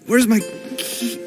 Where's my key?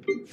Again.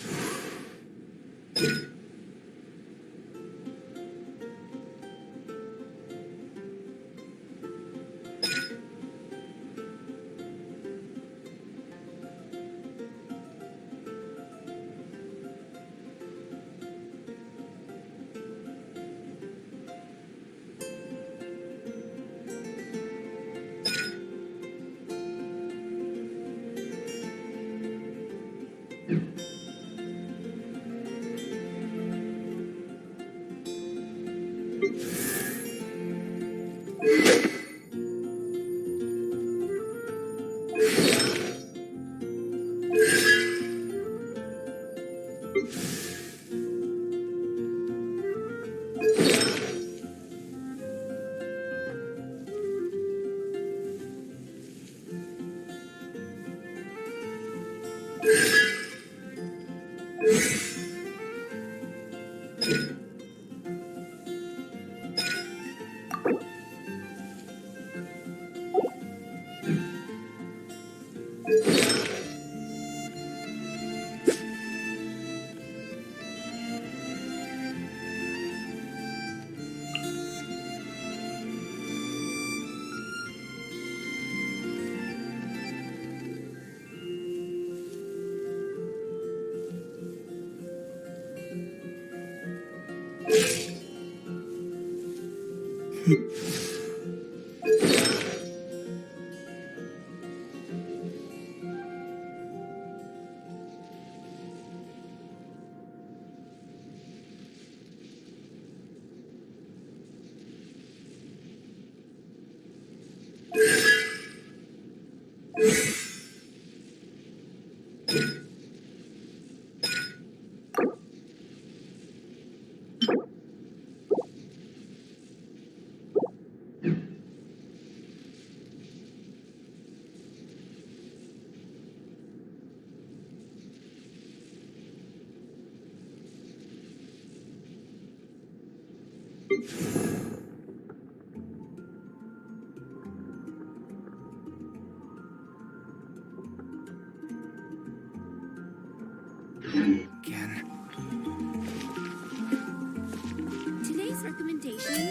Today's recommendation.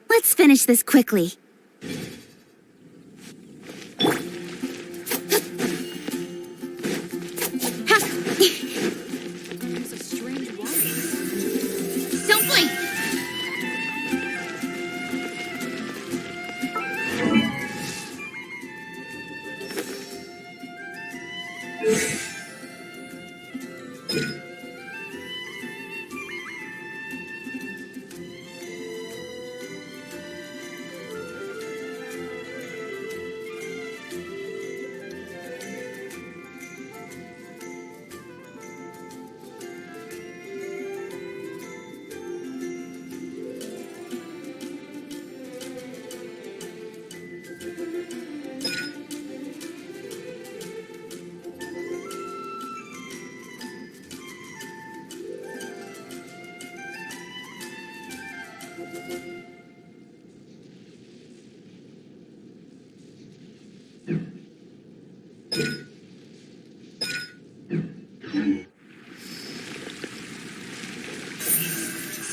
Let's finish this quickly. It's a strange one. Don't blink!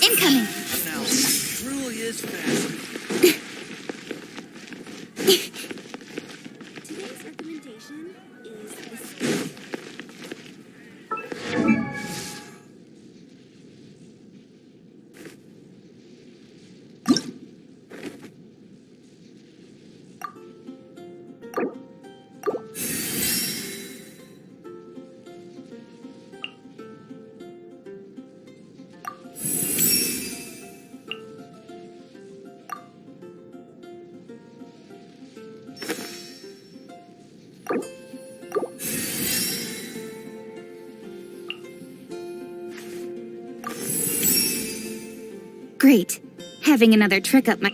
Incoming. Now, truly is fast. Today's recommendation is the steak. Great. Having another trick up my...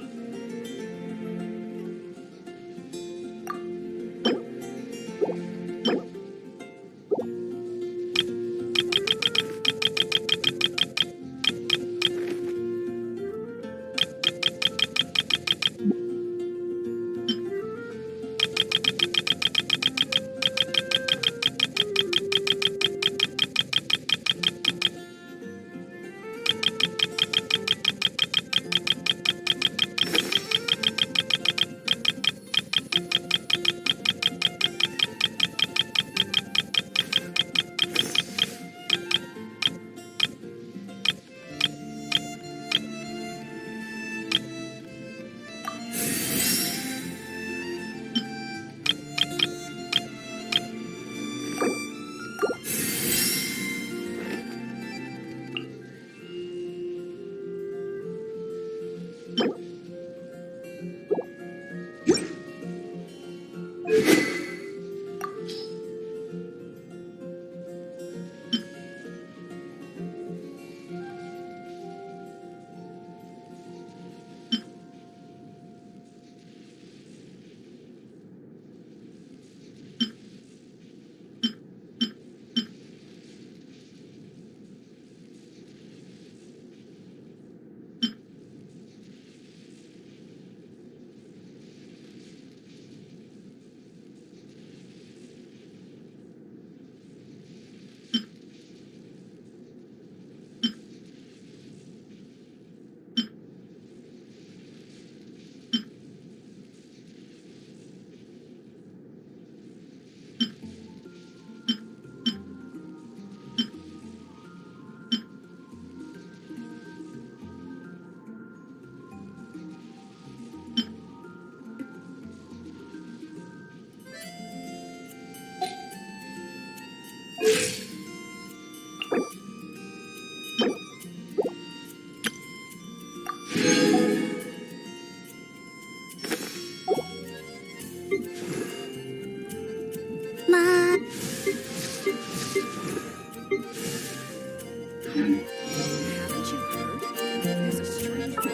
Mom. Haven't you heard? There's a strange one.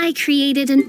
I created an...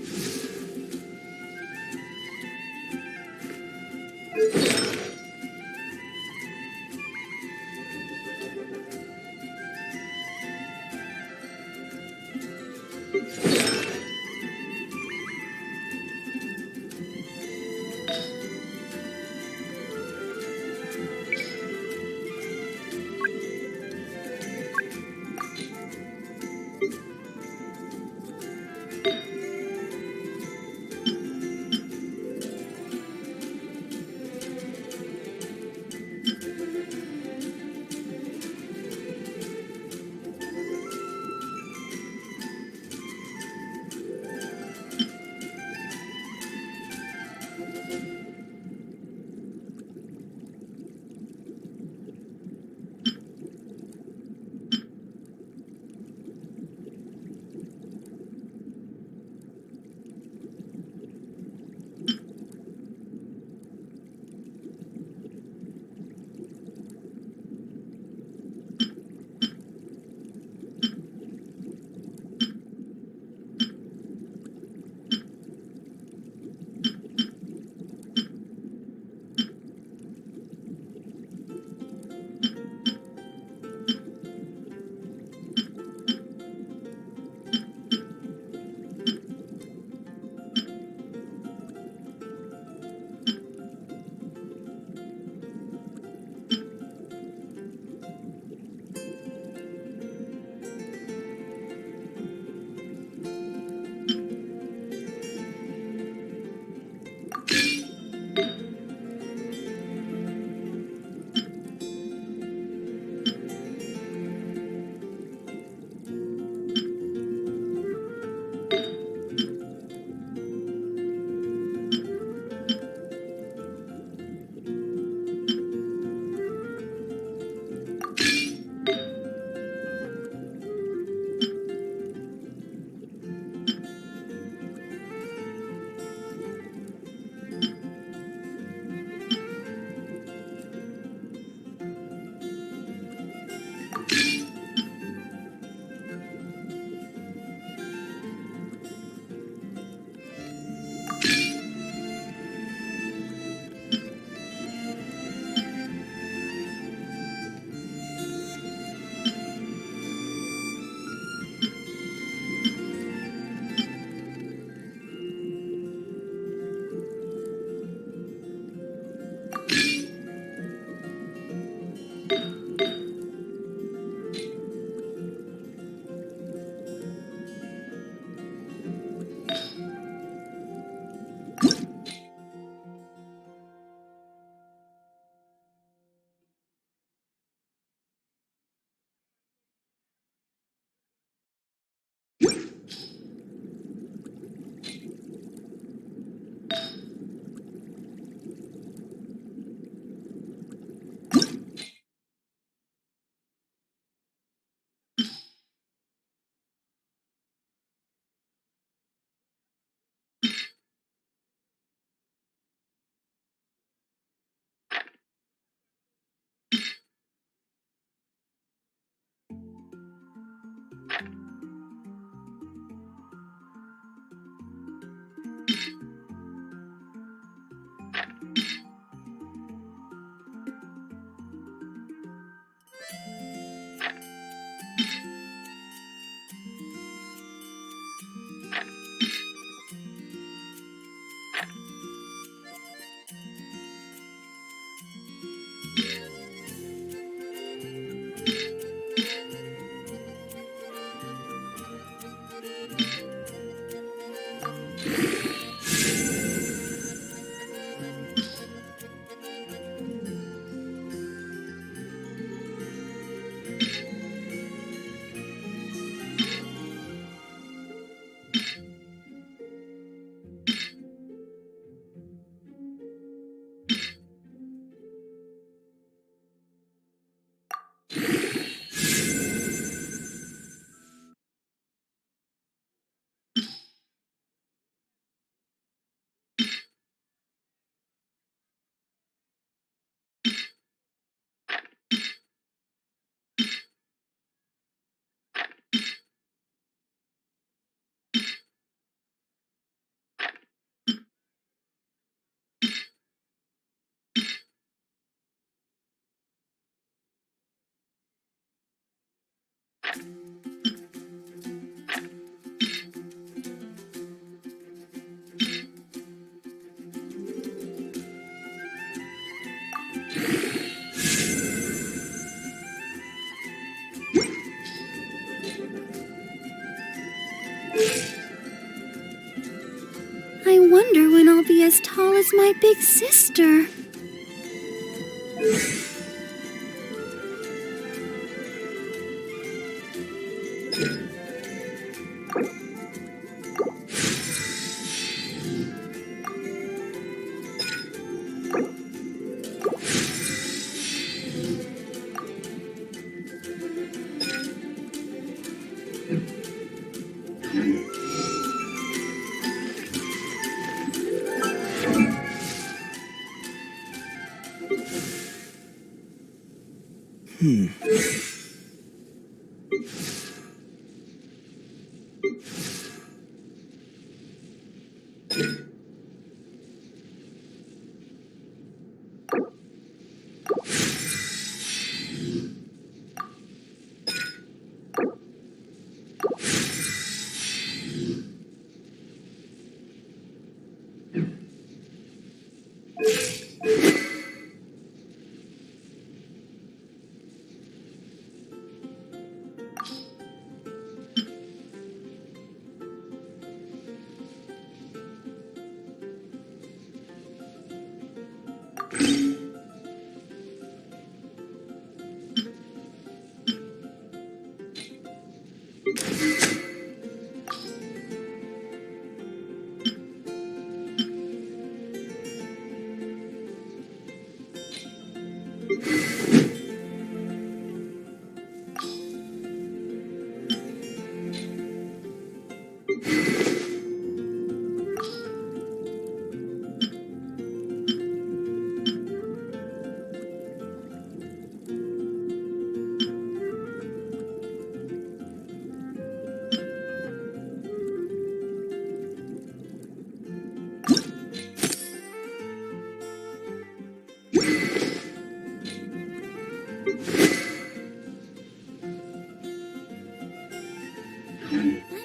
I wonder when I'll be as tall as my big sister.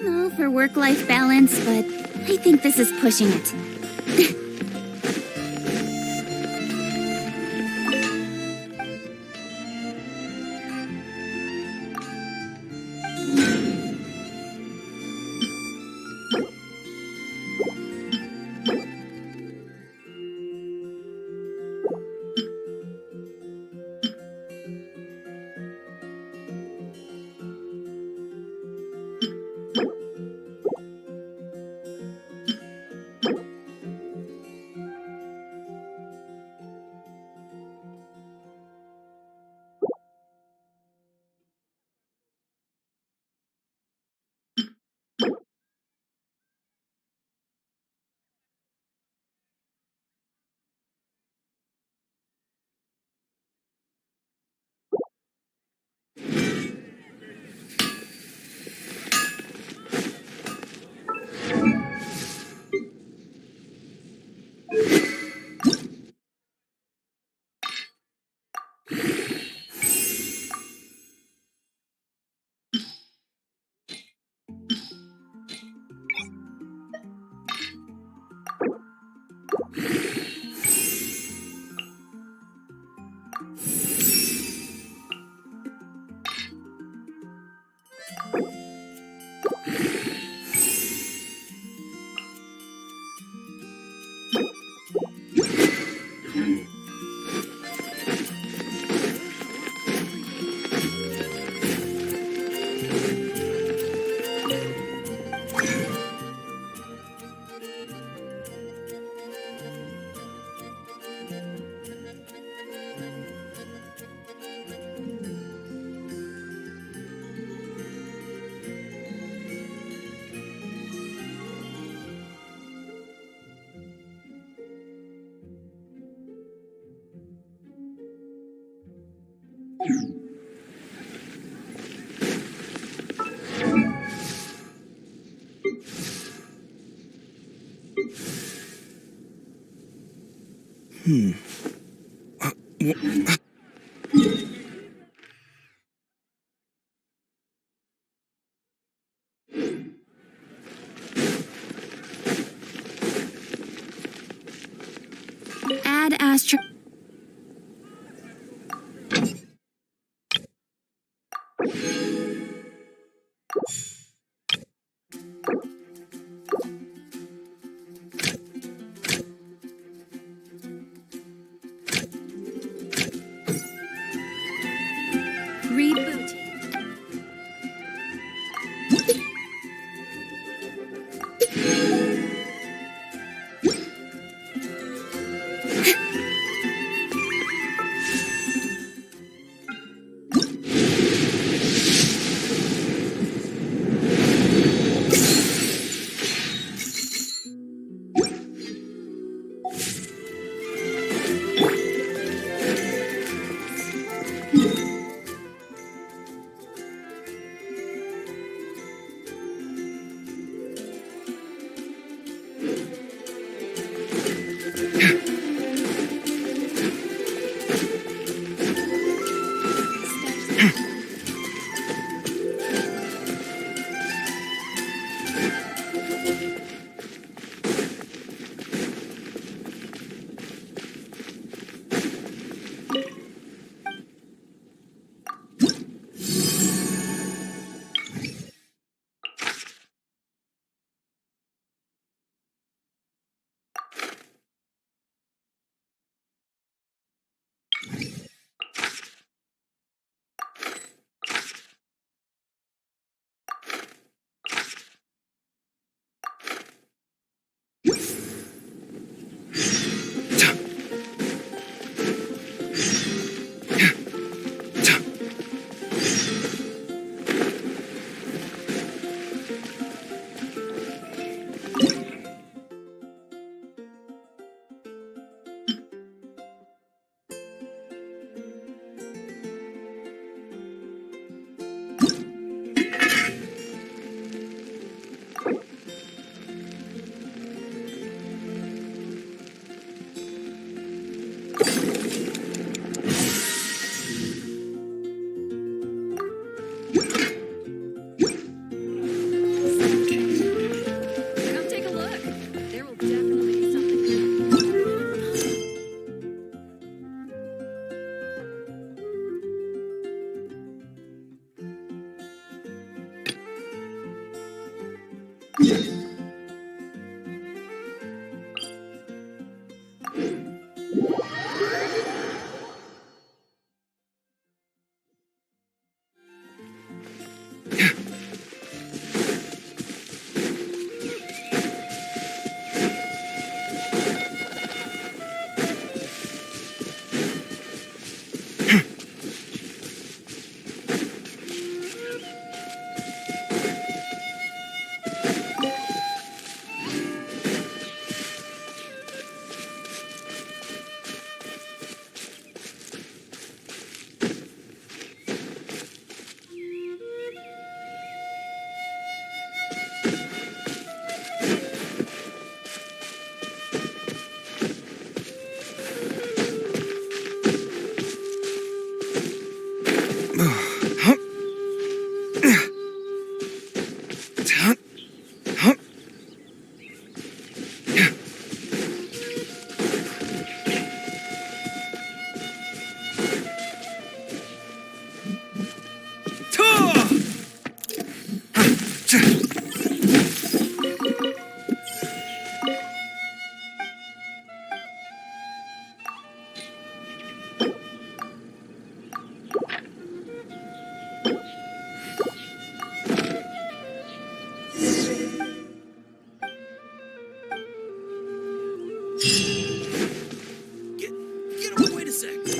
I'm all for work-life balance, but I think this is pushing it. Add astro... Get away, wait a sec.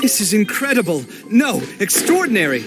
This is incredible! No, extraordinary!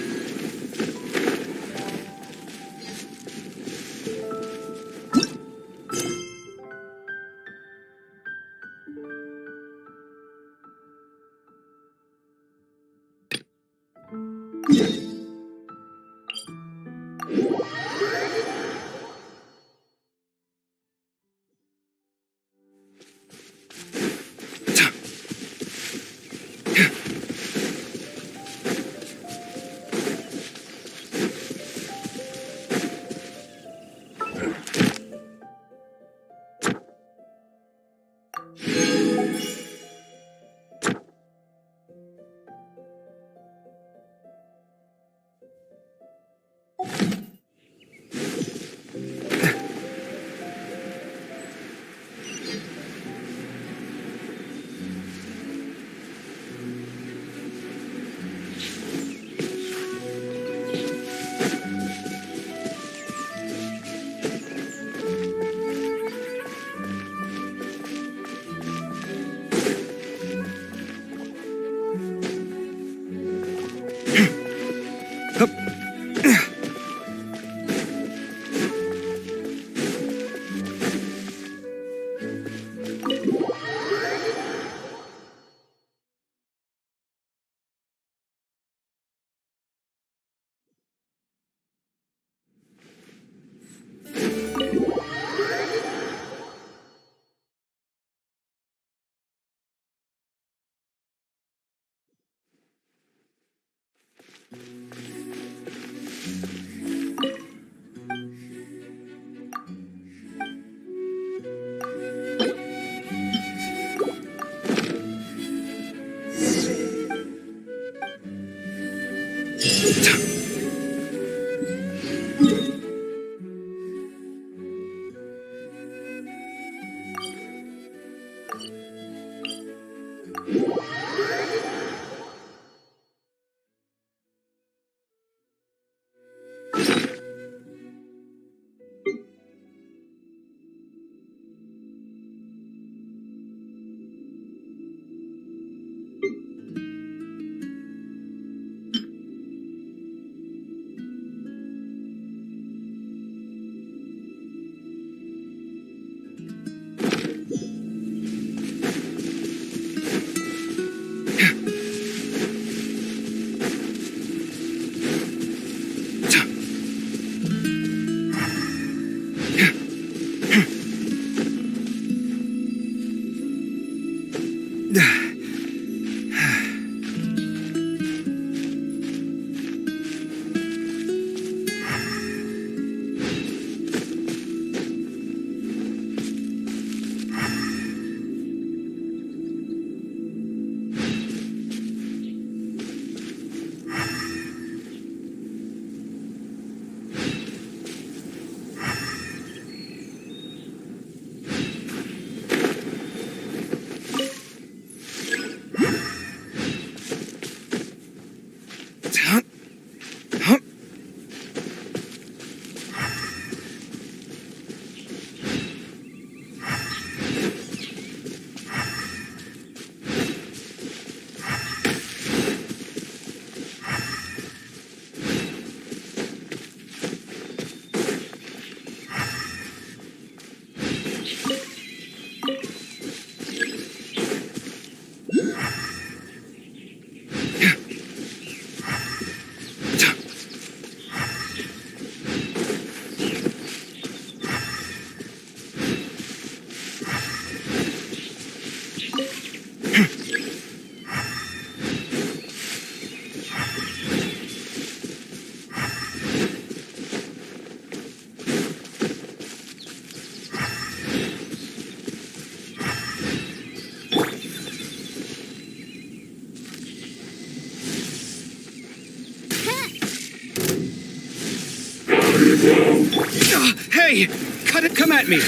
Hey! Cut it! Come at me!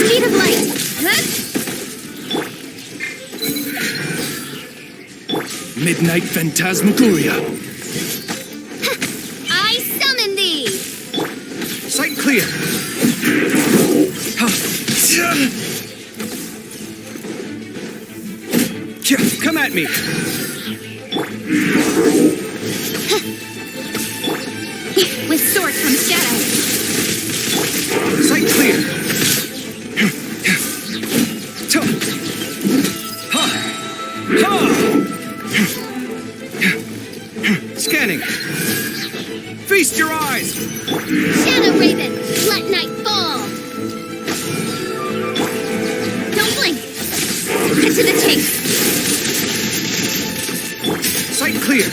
Speed of light! Huh? Midnight Phantasmagoria! I summon thee! Sight clear! Come at me! With sword from shadow! Sight clear! Scanning! Feast your eyes! Shadow Raven! Let night fall! Don't blink! Get to the chase! Sight clear!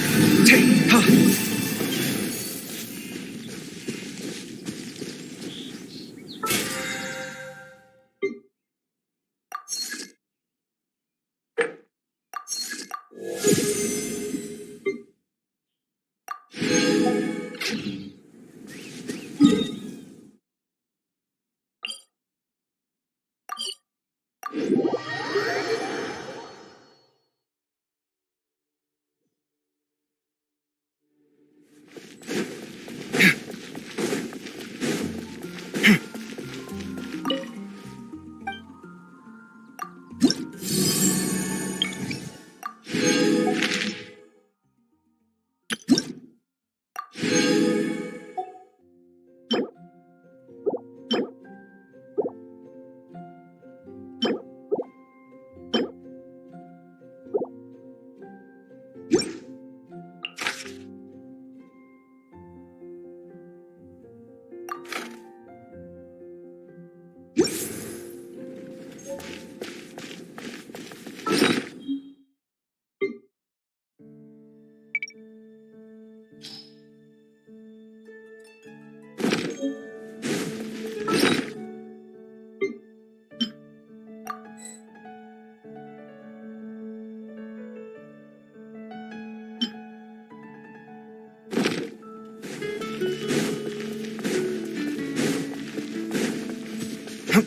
Ad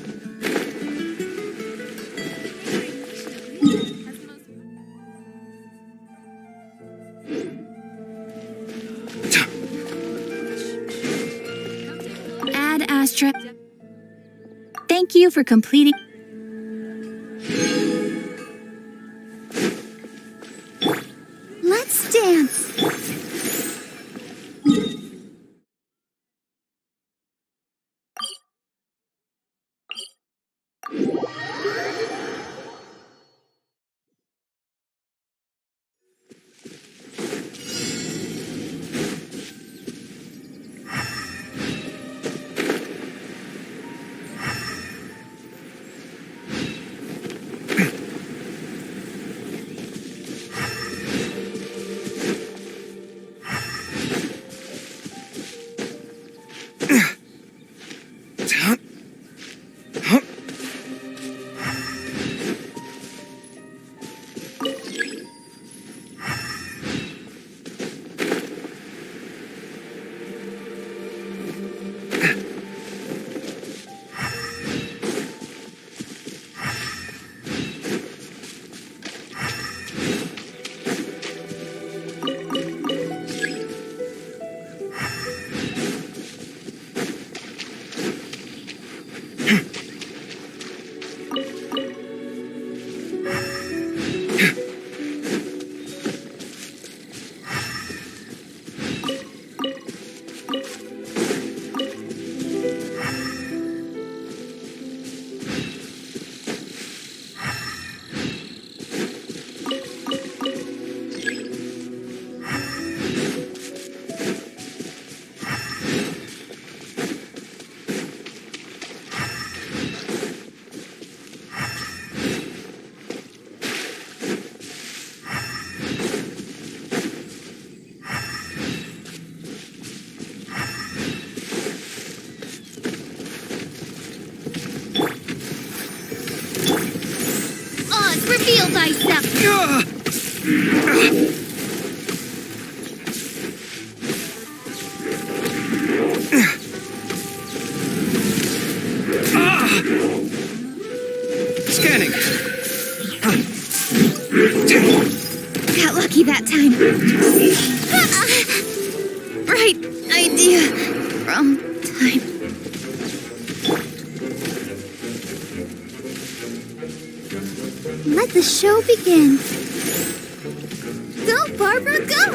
Astra. Thank you for completing. Let's dance. Reveal thyself. Scanning. Got lucky that time. Right idea. Wrong time. Let the show begin. Go, Barbara, go!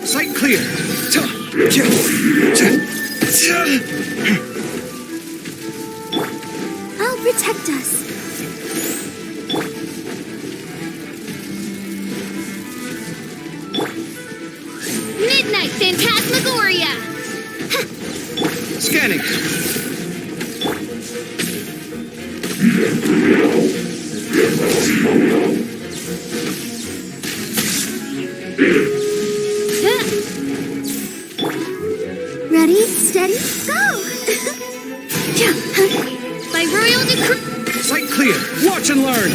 Sight clear. I'll protect us. Midnight Phantasmagoria! Scanning. Ready, steady, go! By royal decree. Sight clear. Watch and learn.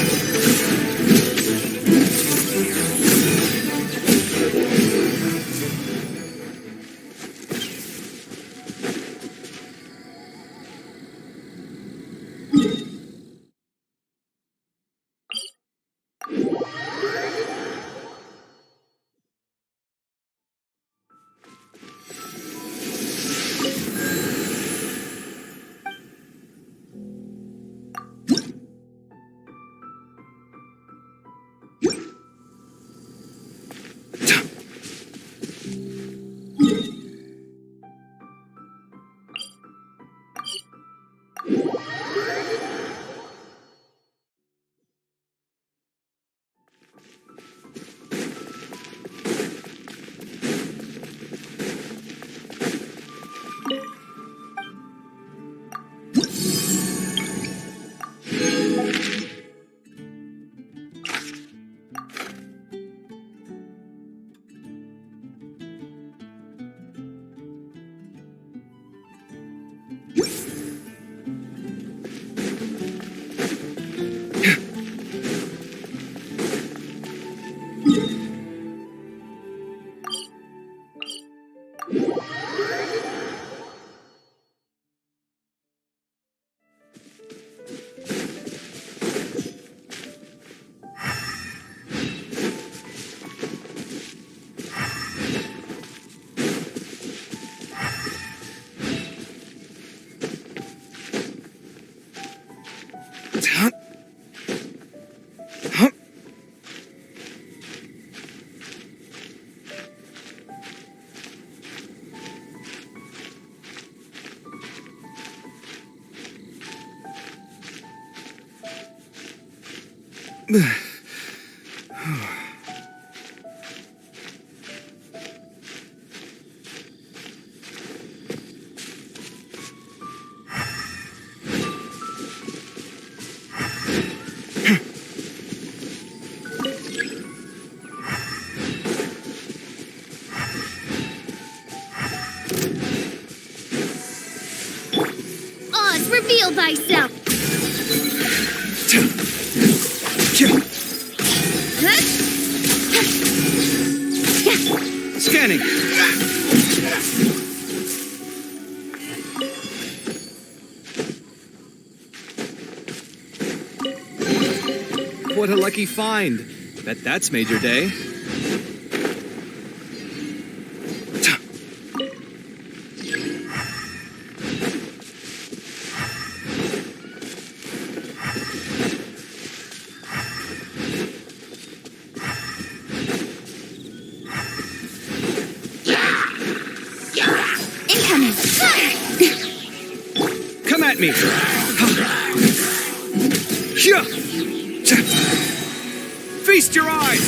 Oz, reveal thyself! Scanning. What a lucky find. That's made your day. Incoming! Come at me. Feast your eyes.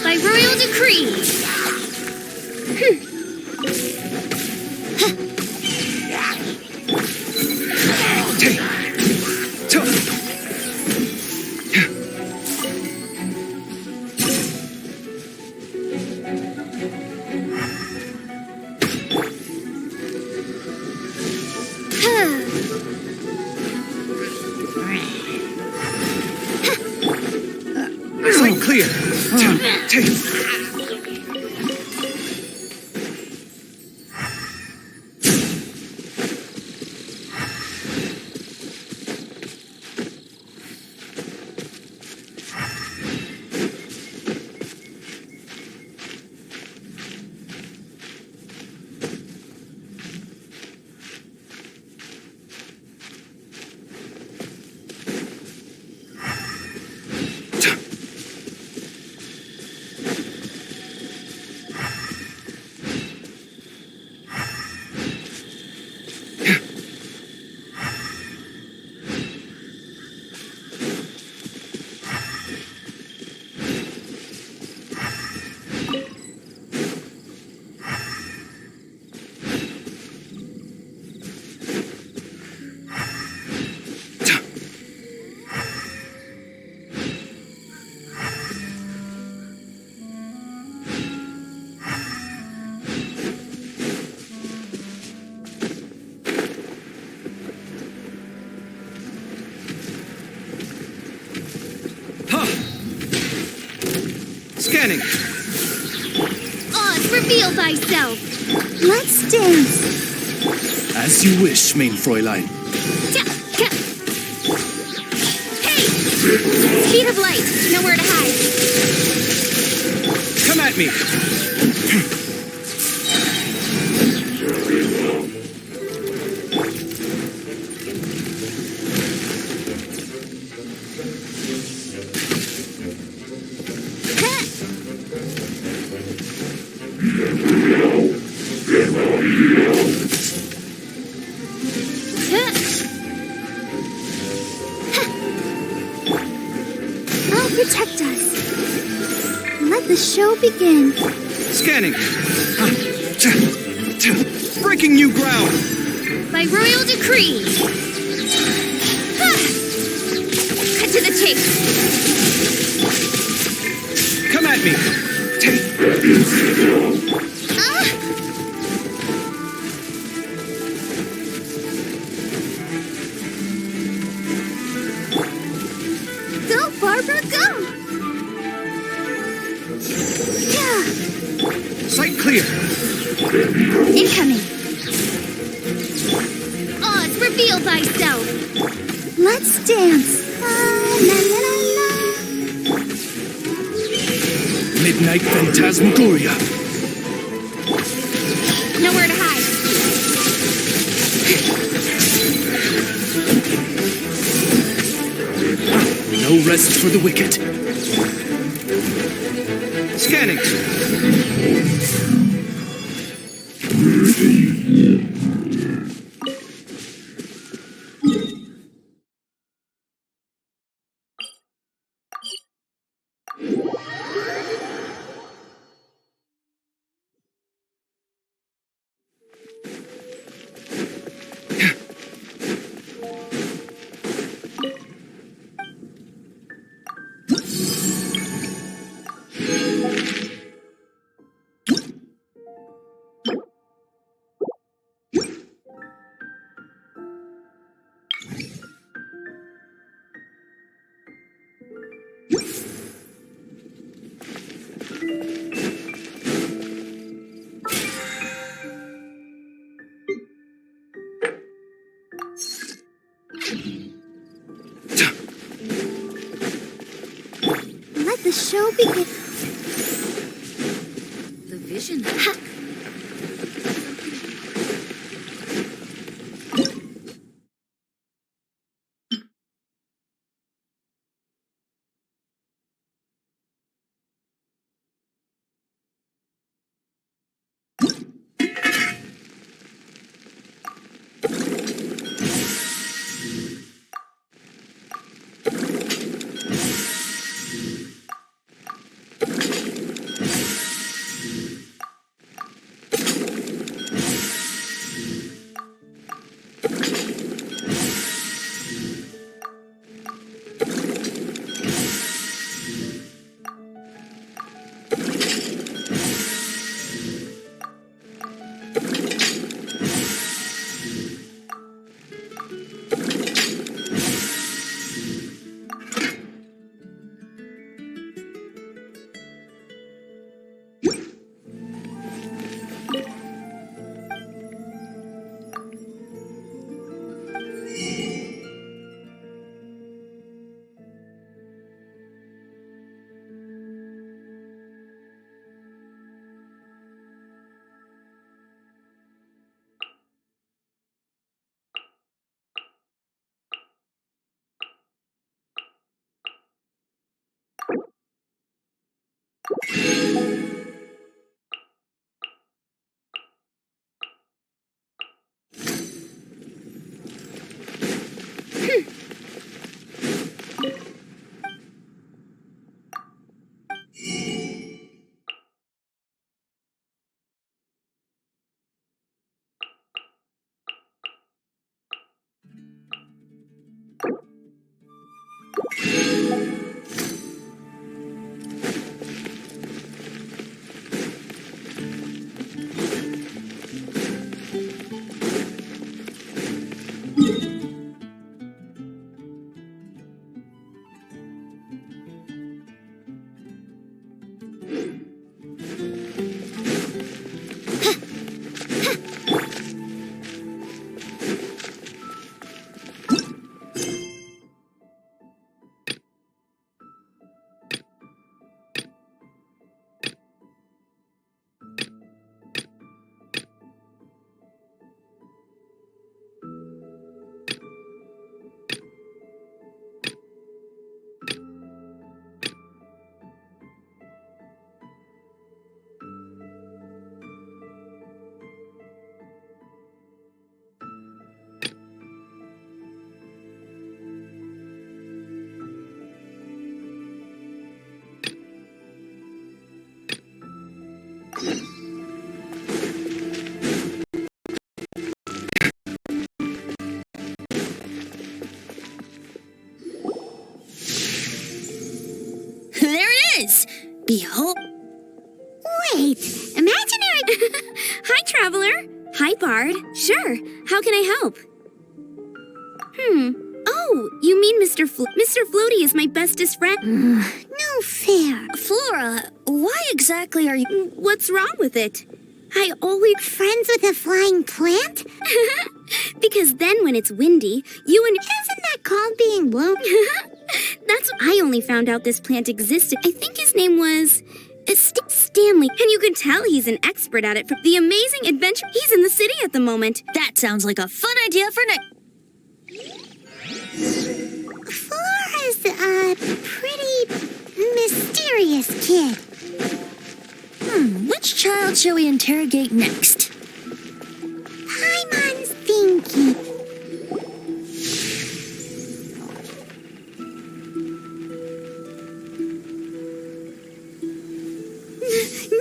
By royal decree! Sight clear. Scanning. Oz, reveal thyself! Let's dance! As you wish, mein Fräulein. Hey! Speed of light, nowhere to hide. Come at me. I'll protect us. Let the show begin. Scanning. Breaking new ground. By royal decree. Cut to the chase. Come at me. Go, Barbara, go! Yeah. Sight clear. Incoming. Oz, reveal thyself. Let's dance. La, la, la, la. Midnight Phantasmagoria. Nowhere to hide. No rest for the wicked. Scanning. so begin. The vision. Ha! There it is! Behold. Wait, imaginary. Hi, Traveler. Hi, Bard. Sure. How can I help? Oh, you mean Mr. Mr. Floaty is my bestest friend. No fair. Flora, why exactly are you... What's wrong with it? I always... Friends with a flying plant? Because then when it's windy, you and... Isn't that called being blown? That's... I only found out this plant existed. I think his name was... Stanley. And you can tell he's an expert at it from the amazing adventure. He's in the city at the moment. That sounds like a fun idea for next... Flora's a pretty mysterious kid. Which child shall we interrogate next? Paimon's thinking.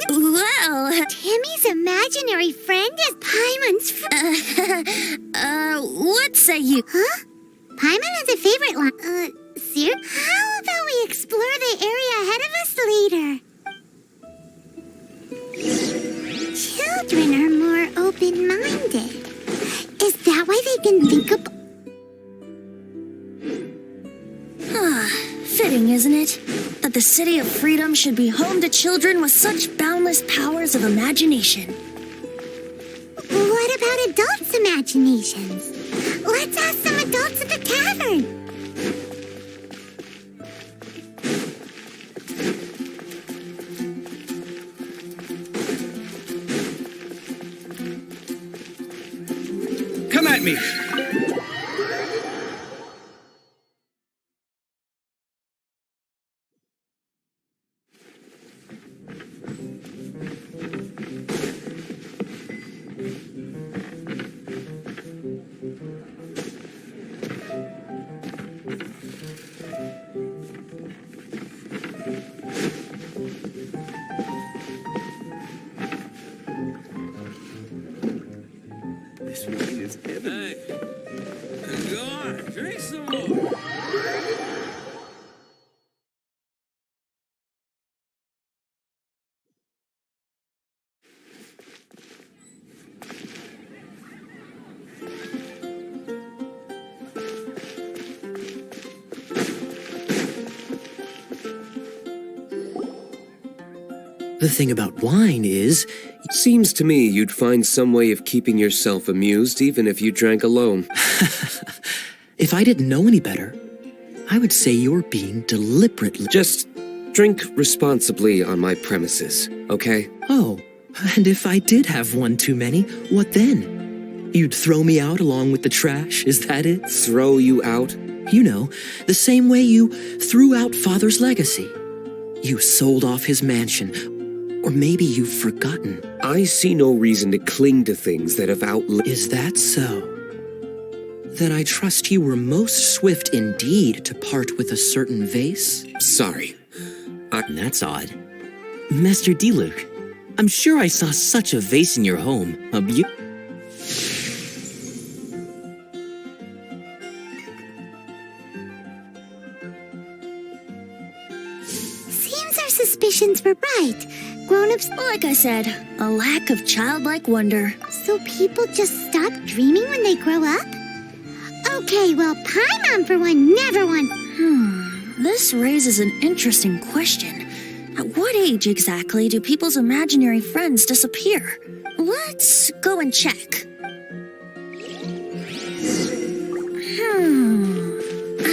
Well... Timmy's imaginary friend is Paimon's what say you? Huh? Paimon has a favorite one. Sir? How about we explore the area ahead of us later? Children are more open-minded. Is that why they can think of... Fitting, isn't it? That the City of Freedom should be home to children with such boundless powers of imagination. What about adults' imaginations? Let's ask some adults at the tavern. at me! This wine is heaven. Hey, go on, drink some more. The thing about wine is, Seems to me you'd find some way of keeping yourself amused even if you drank alone. if I didn't know any better, I would say you're being deliberately... Just drink responsibly on my premises, okay? Oh, and if I did have one too many, what then? You'd throw me out along with the trash, is that it? Throw you out? You know, the same way you threw out Father's legacy. You sold off his mansion, or maybe you've forgotten. I see no reason to cling to things that have outlived... Is that so? Then I trust you were most swift indeed to part with a certain vase? Sorry. That's odd. Master Diluc, I'm sure I saw such a vase in your home. Seems our suspicions were right. Grown-ups, Like I said, a lack of childlike wonder. so people just stop dreaming when they grow up? Okay, well, Paimon for one never won. This raises an interesting question. At what age exactly do people's imaginary friends disappear? Let's go and check.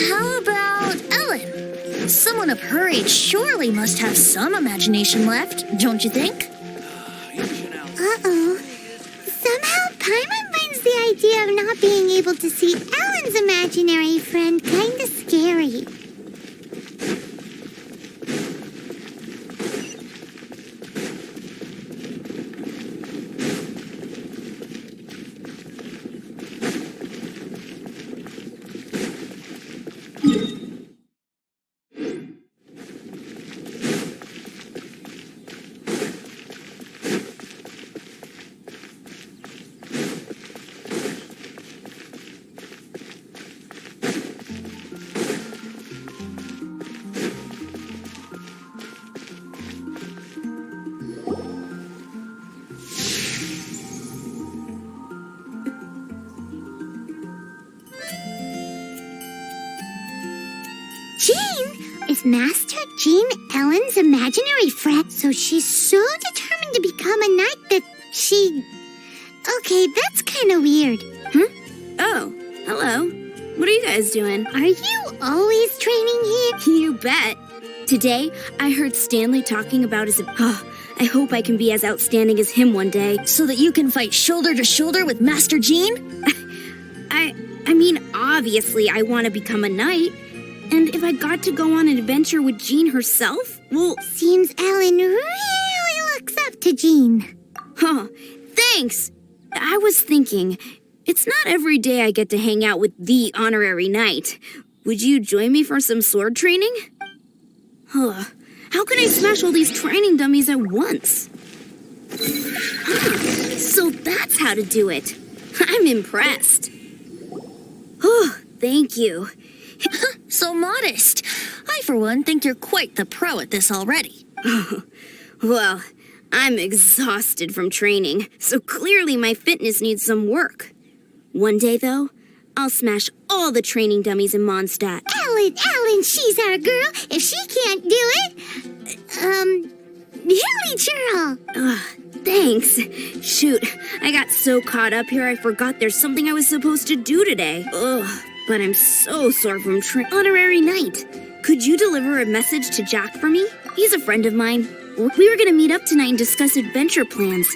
How about Ellen? Someone of her age surely must have some imagination left, don't you think? Uh-oh. Somehow Paimon finds the idea of not being able to see Ellen's imaginary friend kinda scary. Is Master Jean Ellen's imaginary friend? So she's so determined to become a knight that she... Okay, that's kind of weird. Oh, hello. What are you guys doing? Are you always training here? You bet. Today, I heard Stanley talking about his... I hope I can be as outstanding as him one day. So that you can fight shoulder to shoulder with Master Jean? I mean, obviously I want to become a knight. And if I got to go on an adventure with Jean herself, well... Seems Ellen really looks up to Jean. Thanks! I was thinking, it's not every day I get to hang out with the honorary knight. Would you join me for some sword training? How can I smash all these training dummies at once? So that's how to do it. I'm impressed. Thank you. So modest. I, for one, think you're quite the pro at this already. Well, I'm exhausted from training, so clearly my fitness needs some work. One day, though, I'll smash all the training dummies in Mondstadt. Ellen, she's our girl. If she can't do it, Hilly Churl. Thanks. Shoot, I got so caught up here I forgot there's something I was supposed to do today. But I'm so sore from honorary knight. Could you deliver a message to Jack for me? He's a friend of mine. We were gonna meet up tonight and discuss adventure plans.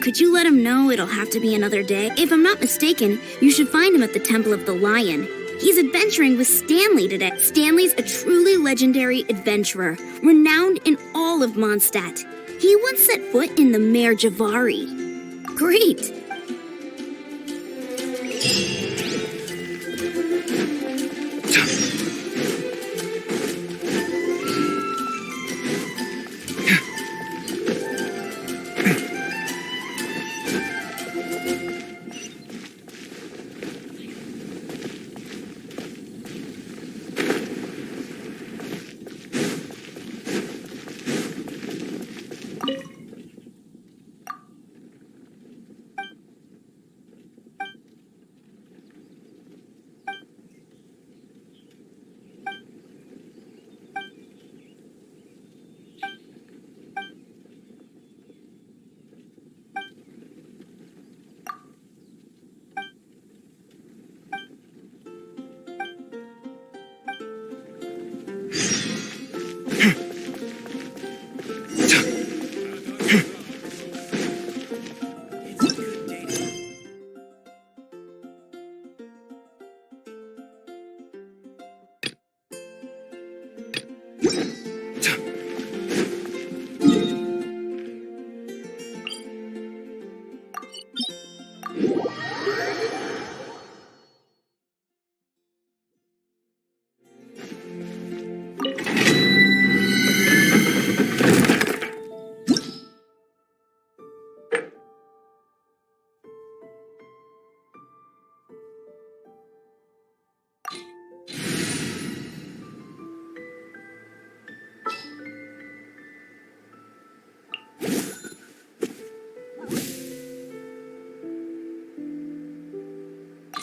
Could you let him know it'll have to be another day? If I'm not mistaken, you should find him at the Temple of the Lion. He's adventuring with Stanley today. Stanley's a truly legendary adventurer, renowned in all of Mondstadt. He once set foot in the Mare Javari. Great!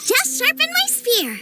Just sharpen my spear.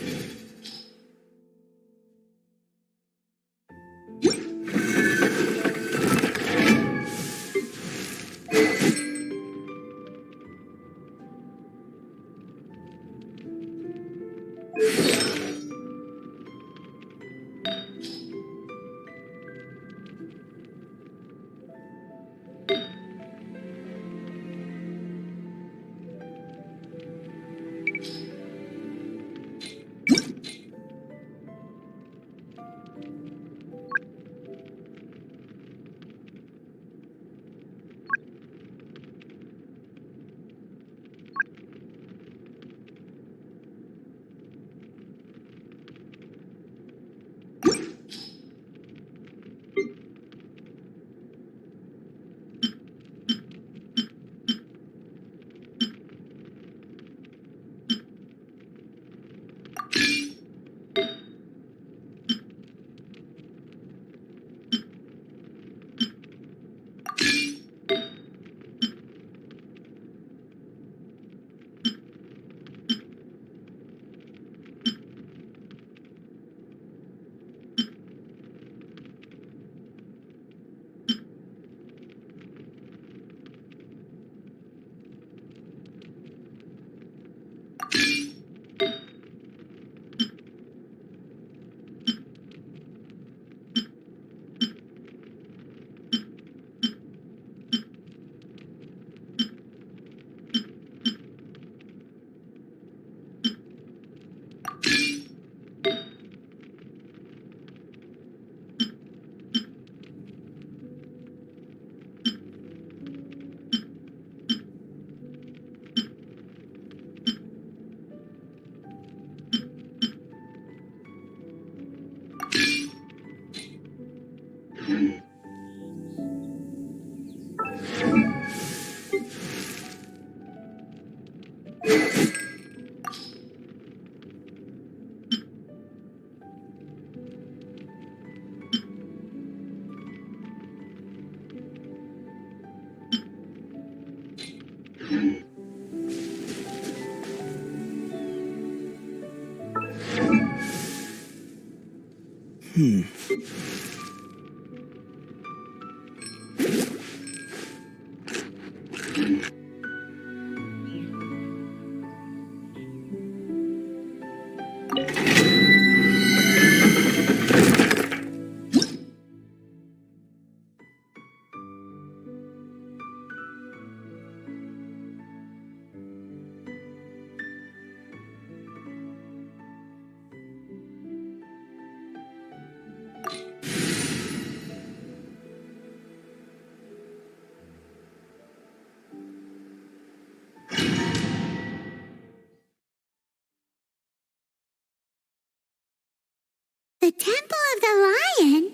The Temple of the Lion?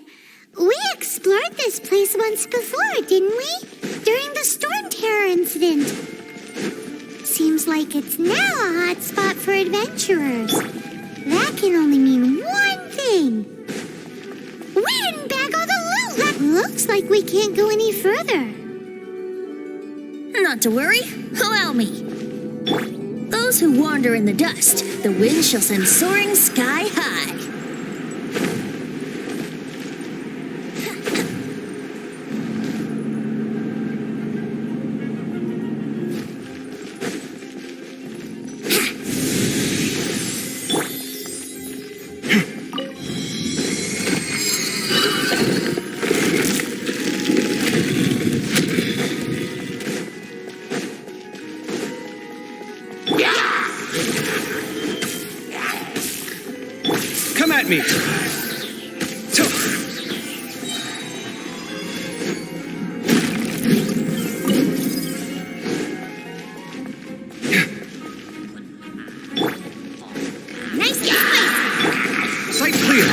We explored this place once before, didn't we? During the Storm Terror incident. Seems like it's now a hot spot for adventurers. That can only mean one thing. We didn't bag all the loot! That looks like we can't go any further. Not to worry, allow me. Those who wander in the dust, the wind shall send soaring sky high. Come at me! Nice and spicy. Sight clear!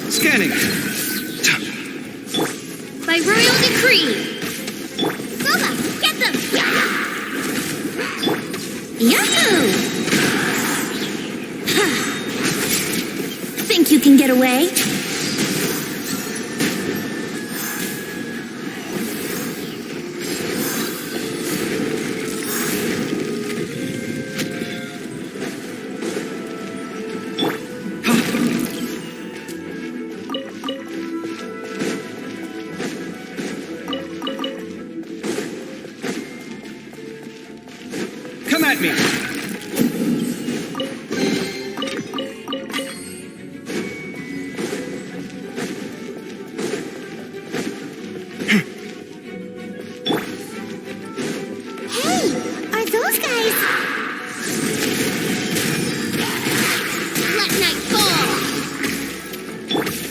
Scanning! By royal decree! Boba, get them! Yahoo! Think you can get away? Come at me! Hey, are those guys? Let night fall.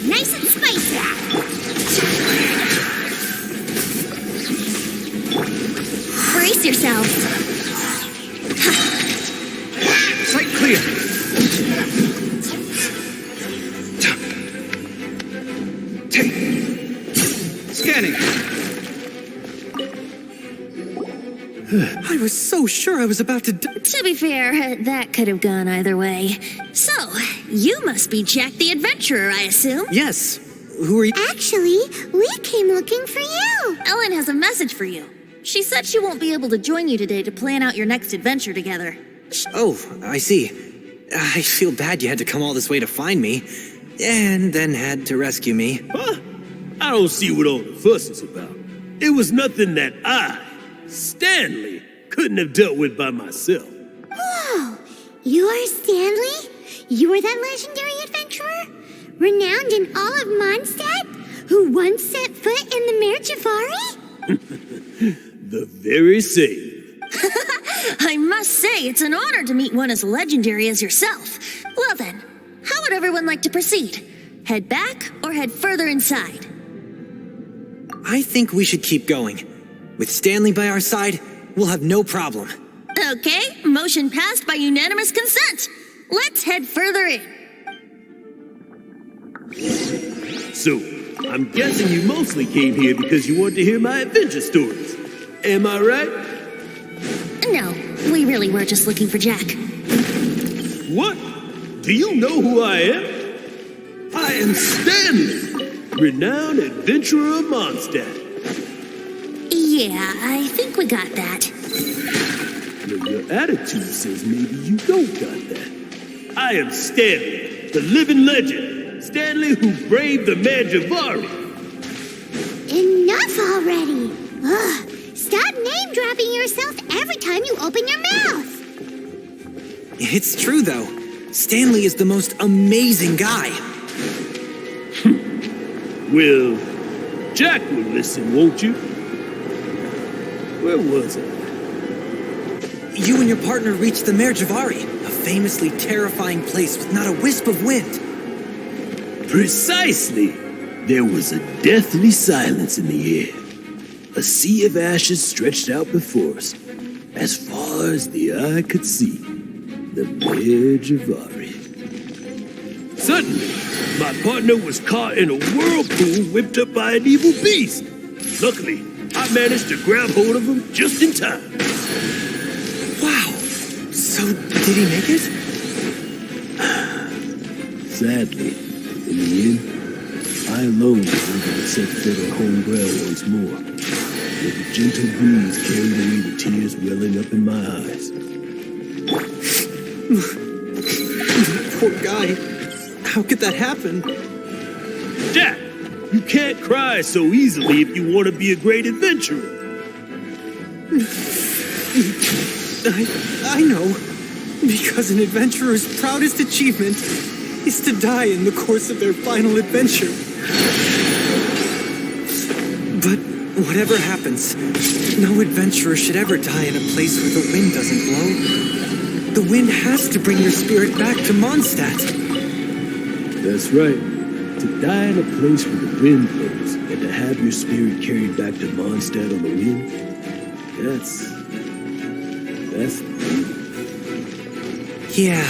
Nice and spicy. Brace yourselves. Sight clear! Scanning! I was so sure I was about to die. To be fair, that could have gone either way. So, you must be Jack the Adventurer, I assume? Yes. Who are you? Actually, we came looking for you. Ellen has a message for you. She said she won't be able to join you today to plan out your next adventure together. Oh, I see. I feel bad you had to come all this way to find me, and then had to rescue me. Huh? I don't see what all the fuss is about. It was nothing that I, Stanley, couldn't have dealt with by myself. Whoa, you are Stanley? You are that legendary adventurer? Renowned in all of Mondstadt? Who once set foot in the Mare Javari? The very same. I must say, it's an honor to meet one as legendary as yourself. Well then, how would everyone like to proceed? Head back or head further inside? I think we should keep going. With Stanley by our side, we'll have no problem. Okay, motion passed by unanimous consent. Let's head further in. So, I'm guessing you mostly came here because you wanted to hear my adventure stories. Am I right? No, we really were just looking for Jack. What? Do you know who I am? I am Stanley, renowned adventurer of Mondstadt. Yeah, I think we got that. Well, your attitude says maybe you don't got that. I am Stanley, the living legend. Stanley who braved the Mare Javari. Enough already. Ugh, stop name-dropping yourself every time you open your mouth. It's true, though. Stanley is the most amazing guy. Well, Jack will listen, won't you? Where was I? You and your partner reached the Mare Javari, a famously terrifying place with not a wisp of wind. Precisely. There was a deathly silence in the air. A sea of ashes stretched out before us, as far as the eye could see. The Mayor Javari. Suddenly, my partner was caught in a whirlpool whipped up by an evil beast. Luckily, I managed to grab hold of him just in time. Wow. So, did he make it? Sadly, in the end, I alone was able to set foot on home ground once more. With a gentle breeze carried away the tears welling up in my eyes. Poor guy. How could that happen? Jack, you can't cry so easily if you want to be a great adventurer. I know. Because an adventurer's proudest achievement is to die in the course of their final adventure. But whatever happens, no adventurer should ever die in a place where the wind doesn't blow. The wind has to bring your spirit back to Mondstadt. That's right. To die in a place where the wind blows and to have your spirit carried back to Mondstadt on the wind, that's the dream. Yeah.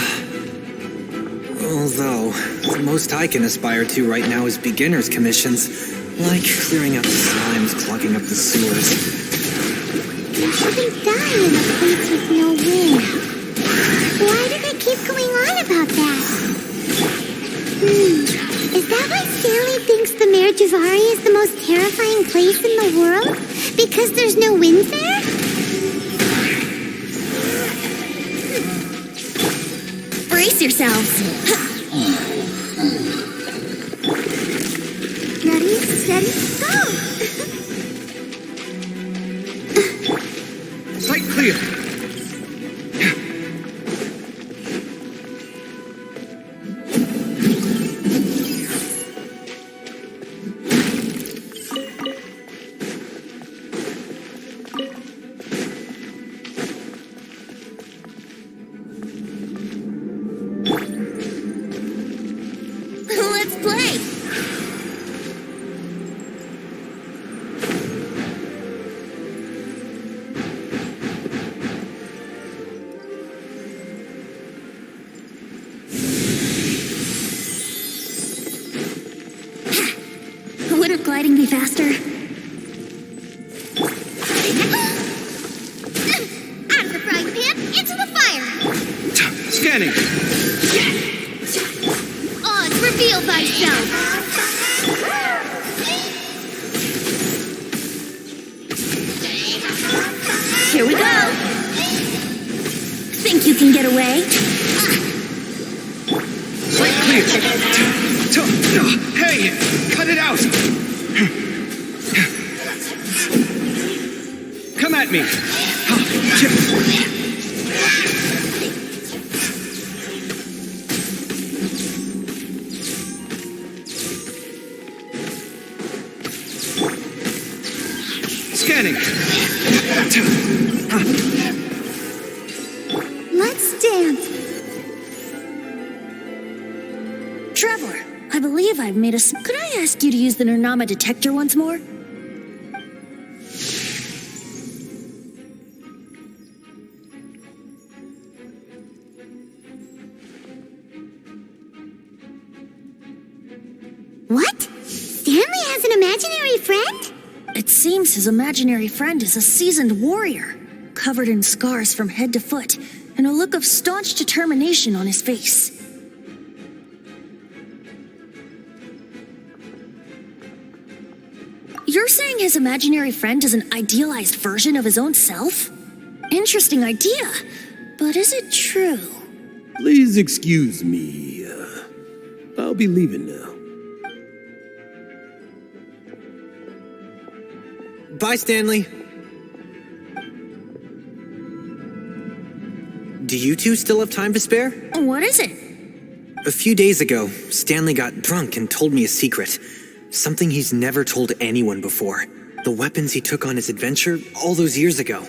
Although, the most I can aspire to right now is beginner's commissions, like clearing out the slimes, clogging up the sewers. You shouldn't die in a place with no wind. Why do they keep going on about that? Is that why Stanley thinks the Mayor Javari is the most terrifying place in the world? Because there's no wind there? Brace yourselves. Ready, steady, go! Sight clear. Let's play. Wouldn't gliding be faster? Out of the frying pan, into the fire! Scanning. Oz, reveal thyself! Here we go. Think you can get away? Sight clear. Hey, cut it out. Come at me. Scanning. Let's dance! Trevor, I believe I've made a... Could I ask you to use the Nernama detector once more? What? Stanley has an imaginary friend? It seems his imaginary friend is a seasoned warrior, covered in scars from head to foot, and a look of staunch determination on his face. You're saying his imaginary friend is an idealized version of his own self? Interesting idea, but is it true? Please excuse me. I'll be leaving now. Bye, Stanley. Do you two still have time to spare? What is it? A few days ago, Stanley got drunk and told me a secret. Something he's never told anyone before. The weapons he took on his adventure all those years ago.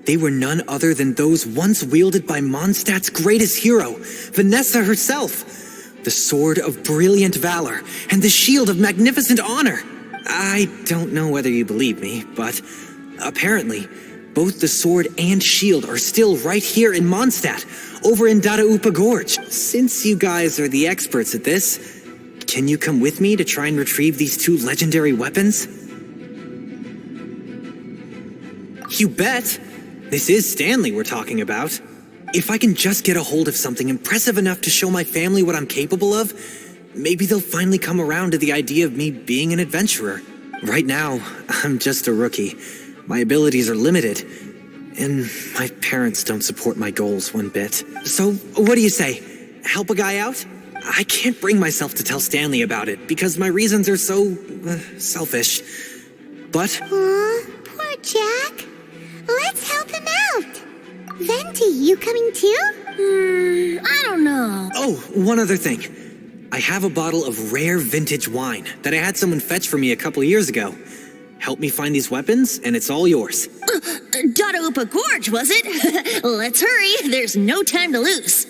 They were none other than those once wielded by Mondstadt's greatest hero, Vanessa herself. The sword of brilliant valor and the shield of magnificent honor. I don't know whether you believe me, but apparently, both the sword and shield are still right here in Mondstadt, over in Dadaupa Gorge. Since you guys are the experts at this, can you come with me to try and retrieve these two legendary weapons? You bet! This is Stanley we're talking about. If I can just get a hold of something impressive enough to show my family what I'm capable of, maybe they'll finally come around to the idea of me being an adventurer. Right now, I'm just a rookie. My abilities are limited, and my parents don't support my goals one bit. So, what do you say? Help a guy out? I can't bring myself to tell Stanley about it because my reasons are so selfish. But Aw, poor Jack. Let's help him out. Venti, you coming too? I don't know. oh, one other thing. I have a bottle of rare vintage wine that I had someone fetch for me a couple years ago. Help me find these weapons, and it's all yours. Dadaupa Gorge, was it? Let's hurry. There's no time to lose.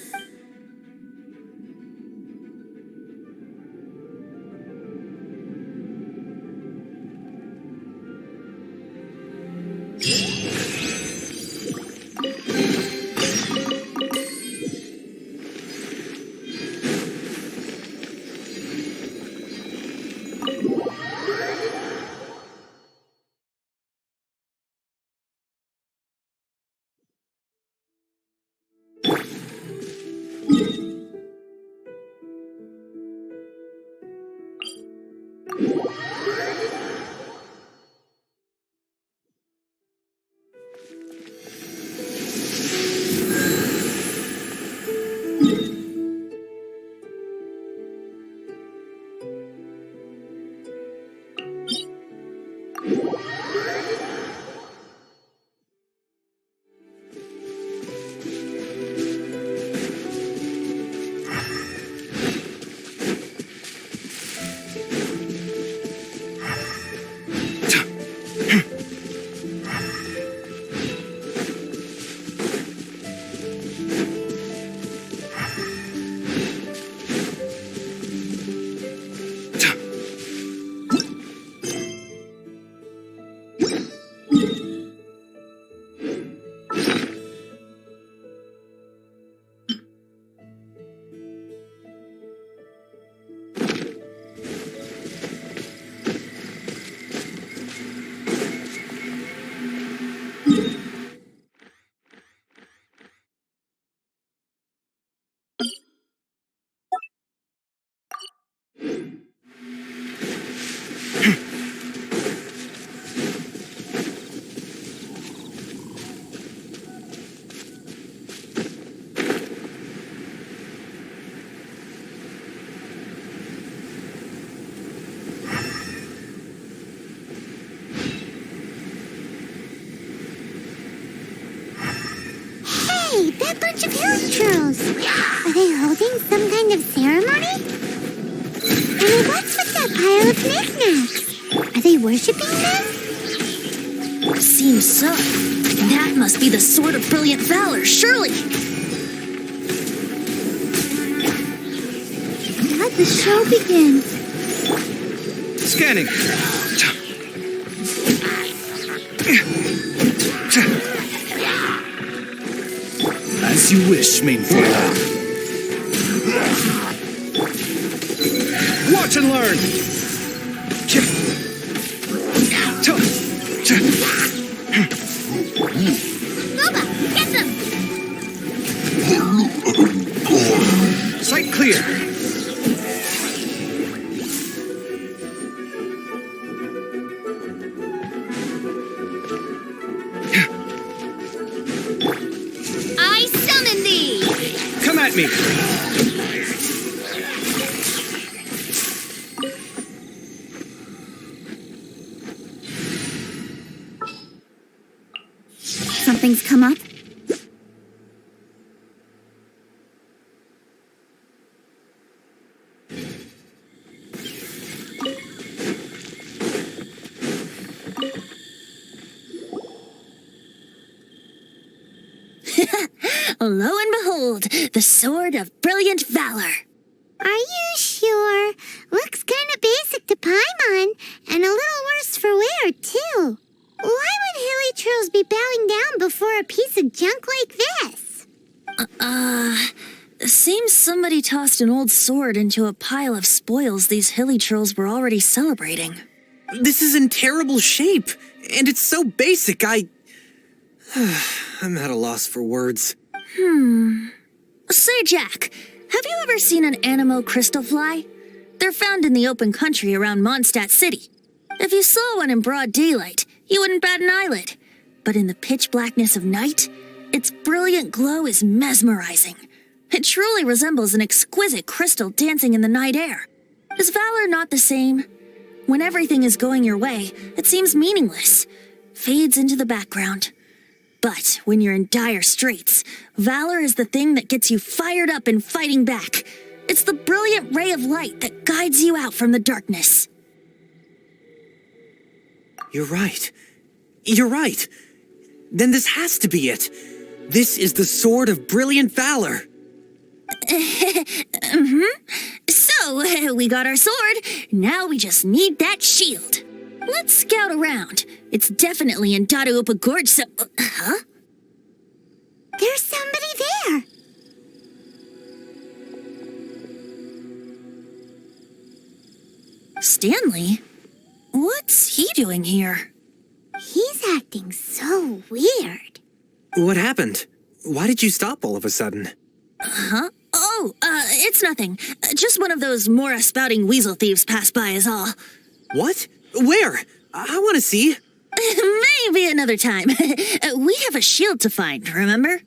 Hey, that bunch of house trolls. Are they holding some kind of ceremony? And what's with that pile of knickknacks? Are they worshipping them? Seems so. That must be the Sword of Brilliant Valor, surely. Let the show begin. Scanning. As you wish, main Fräulein. Watch and learn. Boba, get them! Sight clear. I summon thee! Come at me. Something's come up? Lo and behold, the Sword of Brilliant Valor. Are you sure? Looks kind of basic to Paimon, and a little worse for wear, too. Why would hilly trolls be bowing down before a piece of junk like this? Seems somebody tossed an old sword into a pile of spoils these hilly trolls were already celebrating. This is in terrible shape, and it's so basic, I'm at a loss for words. Say, Jack, have you ever seen an Anemo crystal fly? They're found in the open country around Mondstadt City. If you saw one in broad daylight, you wouldn't bat an eyelid. But in the pitch blackness of night, its brilliant glow is mesmerizing. It truly resembles an exquisite crystal dancing in the night air. Is valor not the same? When everything is going your way, it seems meaningless, fades into the background. But when you're in dire straits, valor is the thing that gets you fired up and fighting back. It's the brilliant ray of light that guides you out from the darkness. You're right. You're right. Then this has to be it. This is the Sword of Brilliant Valor. So, we got our sword. Now we just need that shield. Let's scout around. It's definitely in Dadaupa Gorge, so... Huh? There's somebody there. Stanley? What's he doing here? He's acting so weird. What happened? Why did you stop all of a sudden? Huh? Oh, it's nothing. Just one of those Mora-spouting weasel thieves passed by is all. What? Where? I want to see. Maybe another time. We have a shield to find, remember?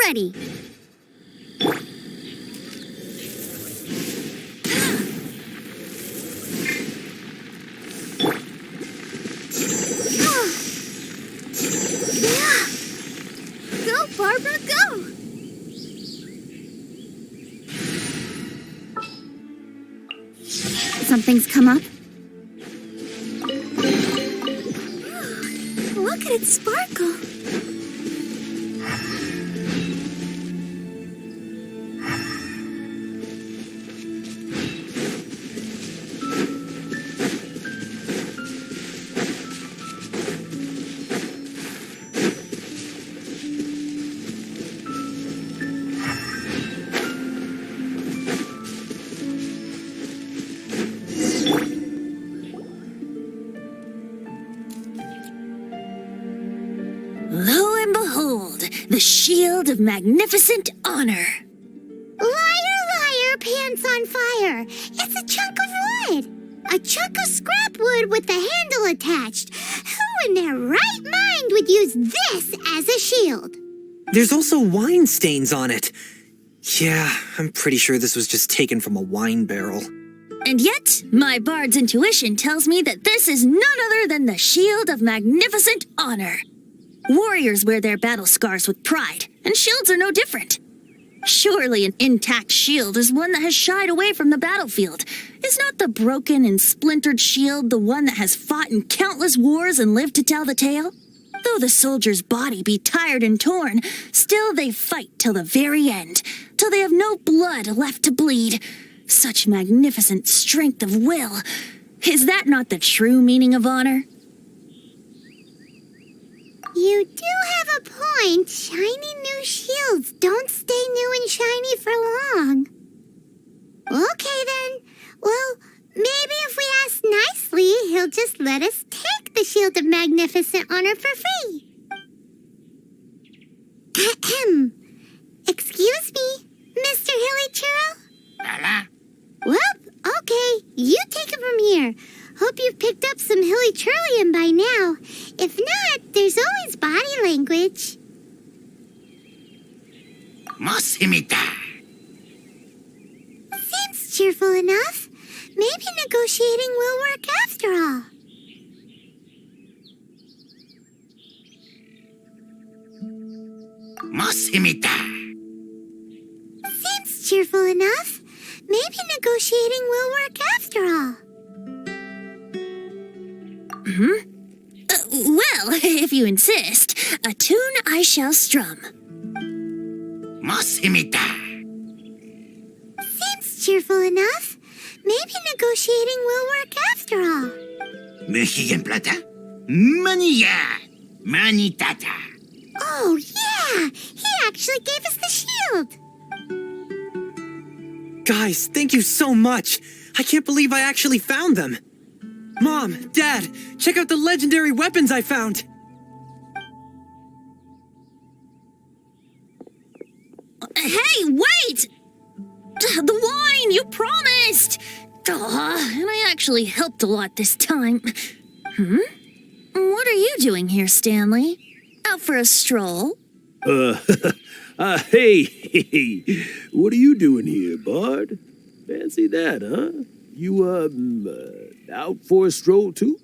Ready. Go, Barbara, go! Something's come up. Look at it sparkle. Lo and behold, the shield of magnificent honor. Liar, liar, pants on fire. It's a chunk of wood. A chunk of scrap wood with the handle attached. Who in their right mind would use this as a shield? There's also wine stains on it. Yeah, I'm pretty sure this was just taken from a wine barrel. And yet, my bard's intuition tells me that this is none other than the shield of magnificent honor. Warriors wear their battle scars with pride, and shields are no different. Surely an intact shield is one that has shied away from the battlefield. Is not the broken and splintered shield the one that has fought in countless wars and lived to tell the tale? Though the soldier's body be tired and torn, still they fight till the very end, till they have no blood left to bleed. Such magnificent strength of will. Is that not the true meaning of honor? You do have a point, shining here for free. Ahem. Excuse me, Mr. Hilly Churro? Well, okay, you take it from here. Hope you've picked up some Hilly Churlian by now. If not, there's always body language. Seems cheerful enough. Maybe negotiating will work after all. Seems cheerful enough. Maybe negotiating will work after all. Well, if you insist, a tune I shall strum. Seems cheerful enough. Maybe negotiating will work after all. Oh, yeah! He actually gave us the shield! Guys, thank you so much. I can't believe I actually found them. Mom, Dad, check out the legendary weapons I found. Hey, wait! The wine, you promised! And I actually helped a lot this time. What are you doing here, Stanley? Out for a stroll? Hey, what are you doing here, Bard? Fancy that, huh? You, out for a stroll, too?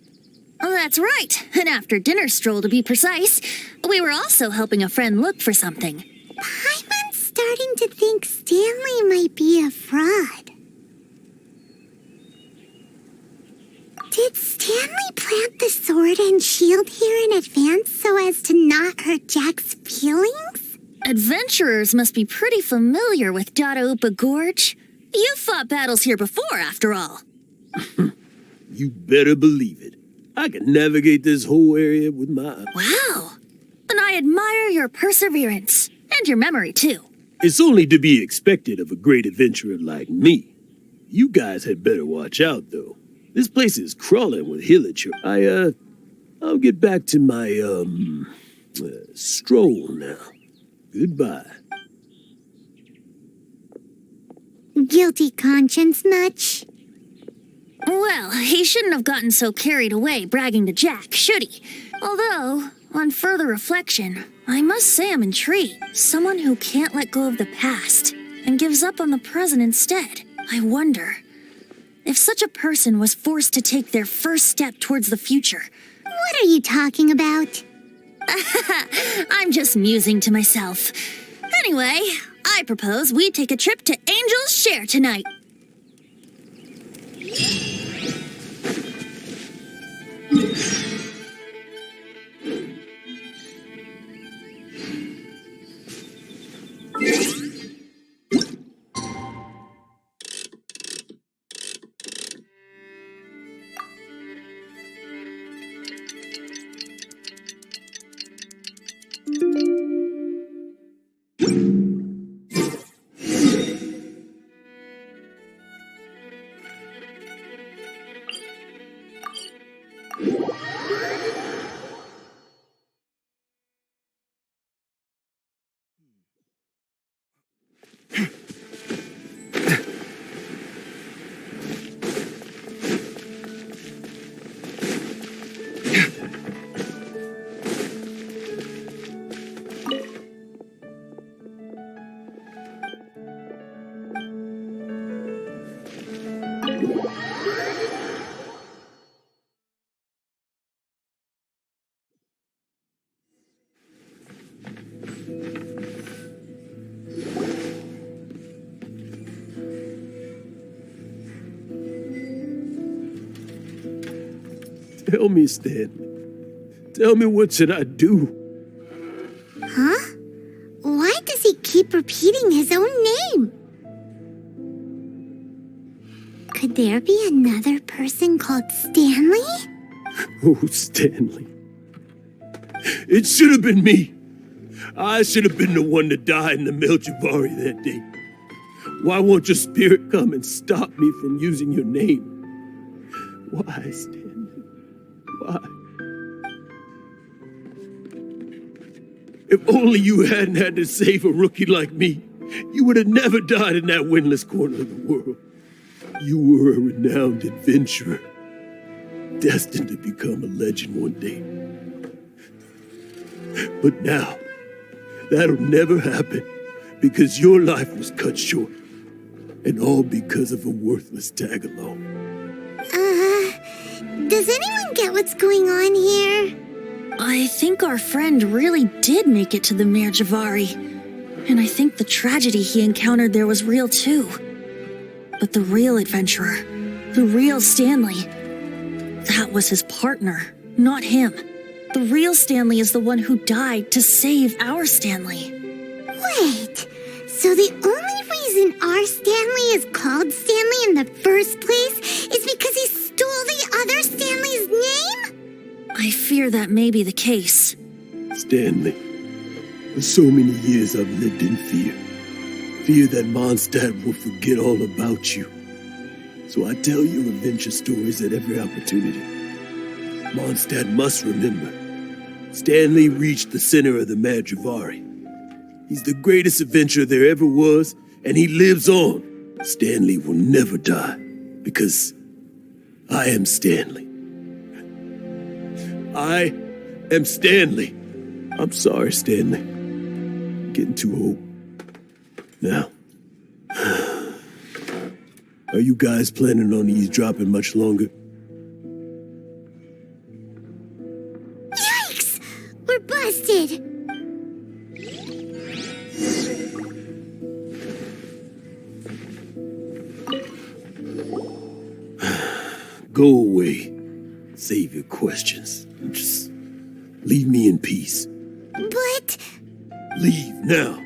Oh, that's right. An after-dinner stroll, to be precise. We were also helping a friend look for something. Paimon's starting to think Stanley might be a fraud. Did Stanley plant the sword and shield here in advance so as to not hurt Jack's feelings? Adventurers must be pretty familiar with Dadaupa Gorge. You've fought battles here before, after all. You better believe it. I can navigate this whole area with my... Wow. And I admire your perseverance. And your memory, too. It's only to be expected of a great adventurer like me. You guys had better watch out, though. This place is crawling with Hillicher. I'll get back to my, stroll now. Goodbye. Guilty conscience much? Well, he shouldn't have gotten so carried away bragging to Jack, should he? Although, on further reflection, I must say I'm intrigued. Someone who can't let go of the past and gives up on the present instead. I wonder, if such a person was forced to take their first step towards the future. What are you talking about? I'm just musing to myself. Anyway, I propose we take a trip to Angel's Share tonight. Tell me, Stanley. Tell me, what should I do? Huh? Why does he keep repeating his own name? Could there be another person called Stanley? Oh, Stanley. It should have been me. I should have been the one to die in the Melchivari that day. Why won't your spirit come and stop me from using your name? Why, Stanley? Why? If only you hadn't had to save a rookie like me, you would have never died in that windless corner of the world. You were a renowned adventurer, destined to become a legend one day. But now, that'll never happen because your life was cut short, and all because of a worthless tag-along. Does anyone get what's going on here? I think our friend really did make it to the Mare Javari. And I think the tragedy he encountered there was real too. But the real adventurer, the real Stanley, that was his partner, not him. The real Stanley is the one who died to save our Stanley. Wait, so the only reason our Stanley is called Stanley in the first place is because he stole the other Stanley's name? I fear that may be the case. Stanley, for so many years I've lived in fear. Fear that Mondstadt will forget all about you. So I tell your adventure stories at every opportunity. Mondstadt must remember. Stanley reached the center of the Mare Javari. He's the greatest adventurer there ever was, and he lives on. Stanley will never die, because I am Stanley. I am Stanley. I'm sorry, Stanley. I'm getting too old. Now, are you guys planning on eavesdropping much longer? Yikes! We're busted! Go away. Save your questions. And just leave me in peace. But... Leave now.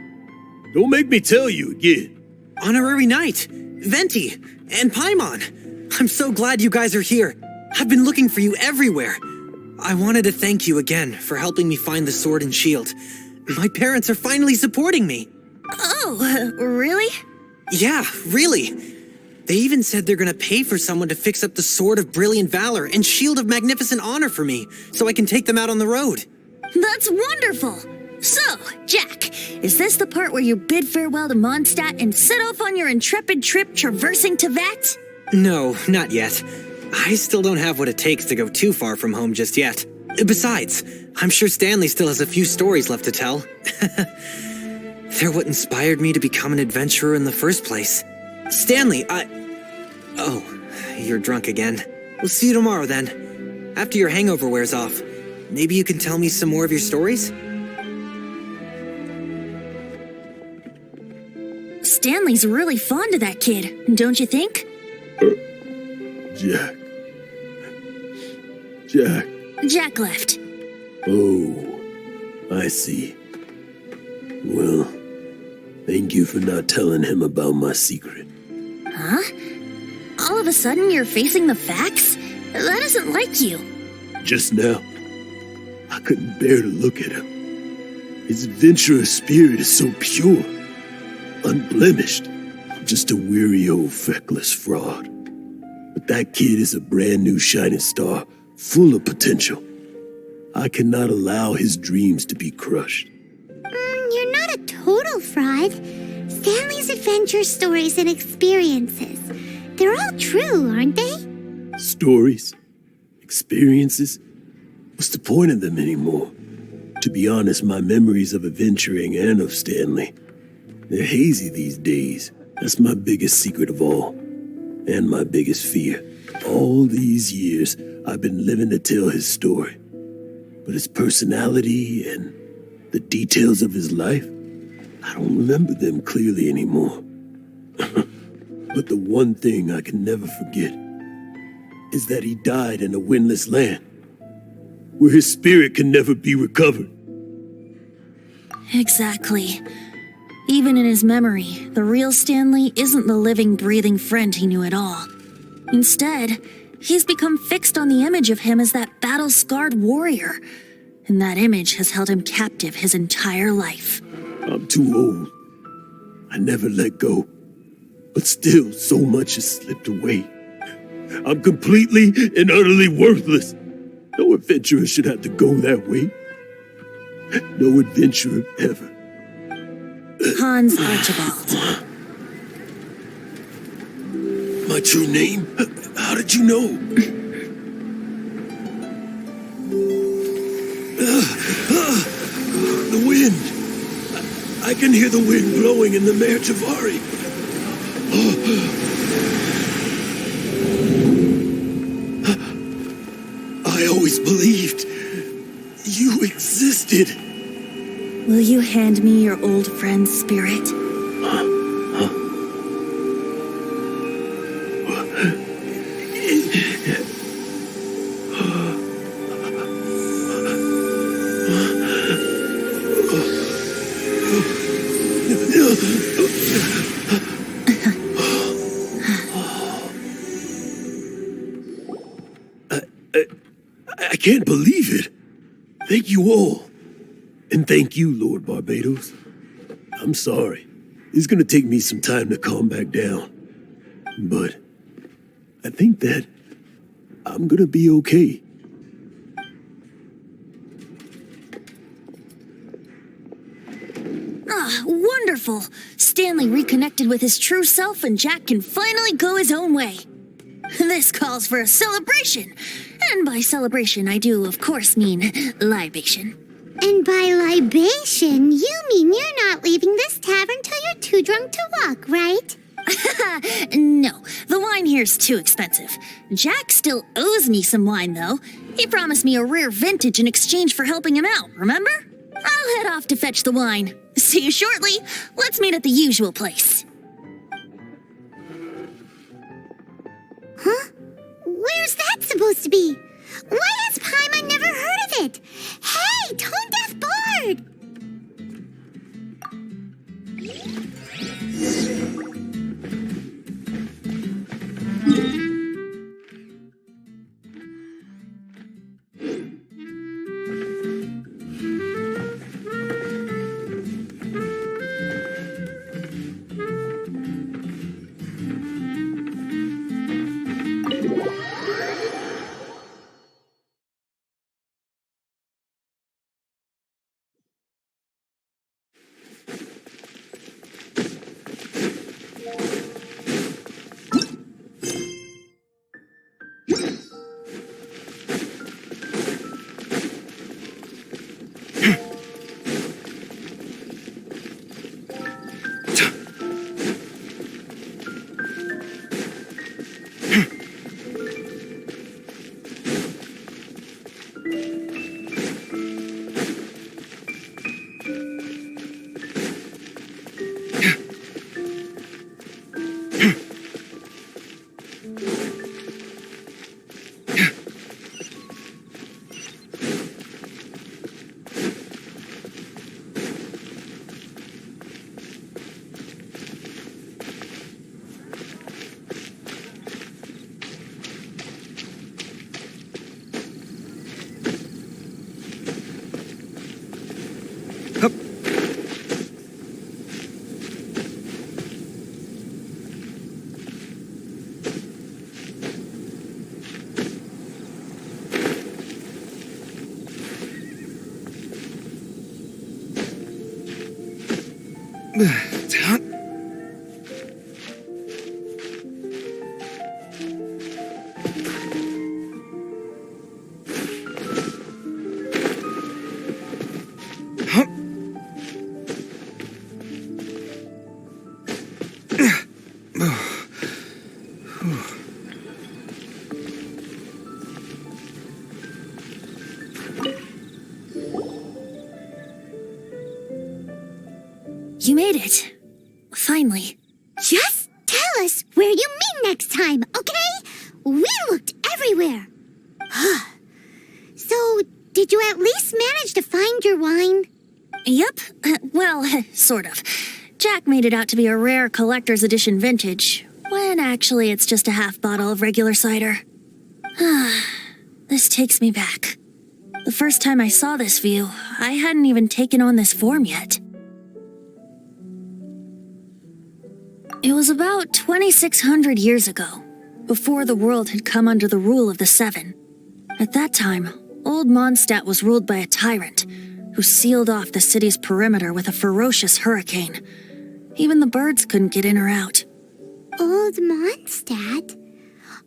Don't make me tell you again. Honorary Knight, Venti, and Paimon. I'm so glad you guys are here. I've been looking for you everywhere. I wanted to thank you again for helping me find the sword and shield. My parents are finally supporting me. Oh, really? Yeah, really. They even said they're gonna pay for someone to fix up the Sword of Brilliant Valor and Shield of Magnificent Honor for me, so I can take them out on the road. That's wonderful! So, Jack, is this the part where you bid farewell to Mondstadt and set off on your intrepid trip traversing Teyvat? No, not yet. I still don't have what it takes to go too far from home just yet. Besides, I'm sure Stanley still has a few stories left to tell. They're what inspired me to become an adventurer in the first place. Stanley, Oh, you're drunk again. We'll see you tomorrow then. After your hangover wears off. Maybe you can tell me some more of your stories? Stanley's really fond of that kid, don't you think? Jack. Jack. Jack left. Oh, I see. Well, thank you for not telling him about my secret. Huh? All of a sudden you're facing the facts? That isn't like you. Just now, I couldn't bear to look at him. His adventurous spirit is so pure, unblemished. Just a weary old feckless fraud. But that kid is a brand new shining star, full of potential. I cannot allow his dreams to be crushed. You're not a total fraud. Stanley's adventure stories and experiences, they're all true, aren't they? Stories? Experiences? What's the point of them anymore? To be honest, my memories of adventuring and of Stanley, they're hazy these days. That's my biggest secret of all. And my biggest fear. All these years, I've been living to tell his story. But his personality and the details of his life, I don't remember them clearly anymore. But the one thing I can never forget is that he died in a windless land, where his spirit can never be recovered. Exactly. Even in his memory, the real Stanley isn't the living, breathing friend he knew at all. Instead, he's become fixed on the image of him as that battle-scarred warrior, and that image has held him captive his entire life. I'm too old. I never let go. But still, so much has slipped away. I'm completely and utterly worthless. No adventurer should have to go that way. no adventurer ever. Hans Archibald. My true name? How did you know? The wind. I can hear the wind blowing in the Mare Javari. I always believed you existed. Will you hand me your old friend's spirit? I can't believe it. Thank you all. And thank you, Lord Barbados. I'm sorry. It's gonna take me some time to calm back down. But I think that I'm gonna be okay. Ah, wonderful! Stanley reconnected with his true self and Jack can finally go his own way. This calls for a celebration. And by celebration, I do, of course, mean libation. And by libation, you mean you're not leaving this tavern till you're too drunk to walk, right? No, the wine here's too expensive. Jack still owes me some wine, though. He promised me a rare vintage in exchange for helping him out, remember? I'll head off to fetch the wine. See you shortly. Let's meet at the usual place. Huh? Where's that supposed to be? Why has Paimon never heard of it? Hey, Tone Deaf Bard! You made it. Finally. Just tell us where you meet next time, okay? We looked everywhere. So, did you at least manage to find your wine? Yep. Well, sort of. Jack made it out to be a rare collector's edition vintage, when actually it's just a half bottle of regular cider. This takes me back. The first time I saw this view, I hadn't even taken on this form yet. It was about 2,600 years ago, before the world had come under the rule of the Seven. At that time, old Mondstadt was ruled by a tyrant, who sealed off the city's perimeter with a ferocious hurricane. Even the birds couldn't get in or out. Old Mondstadt?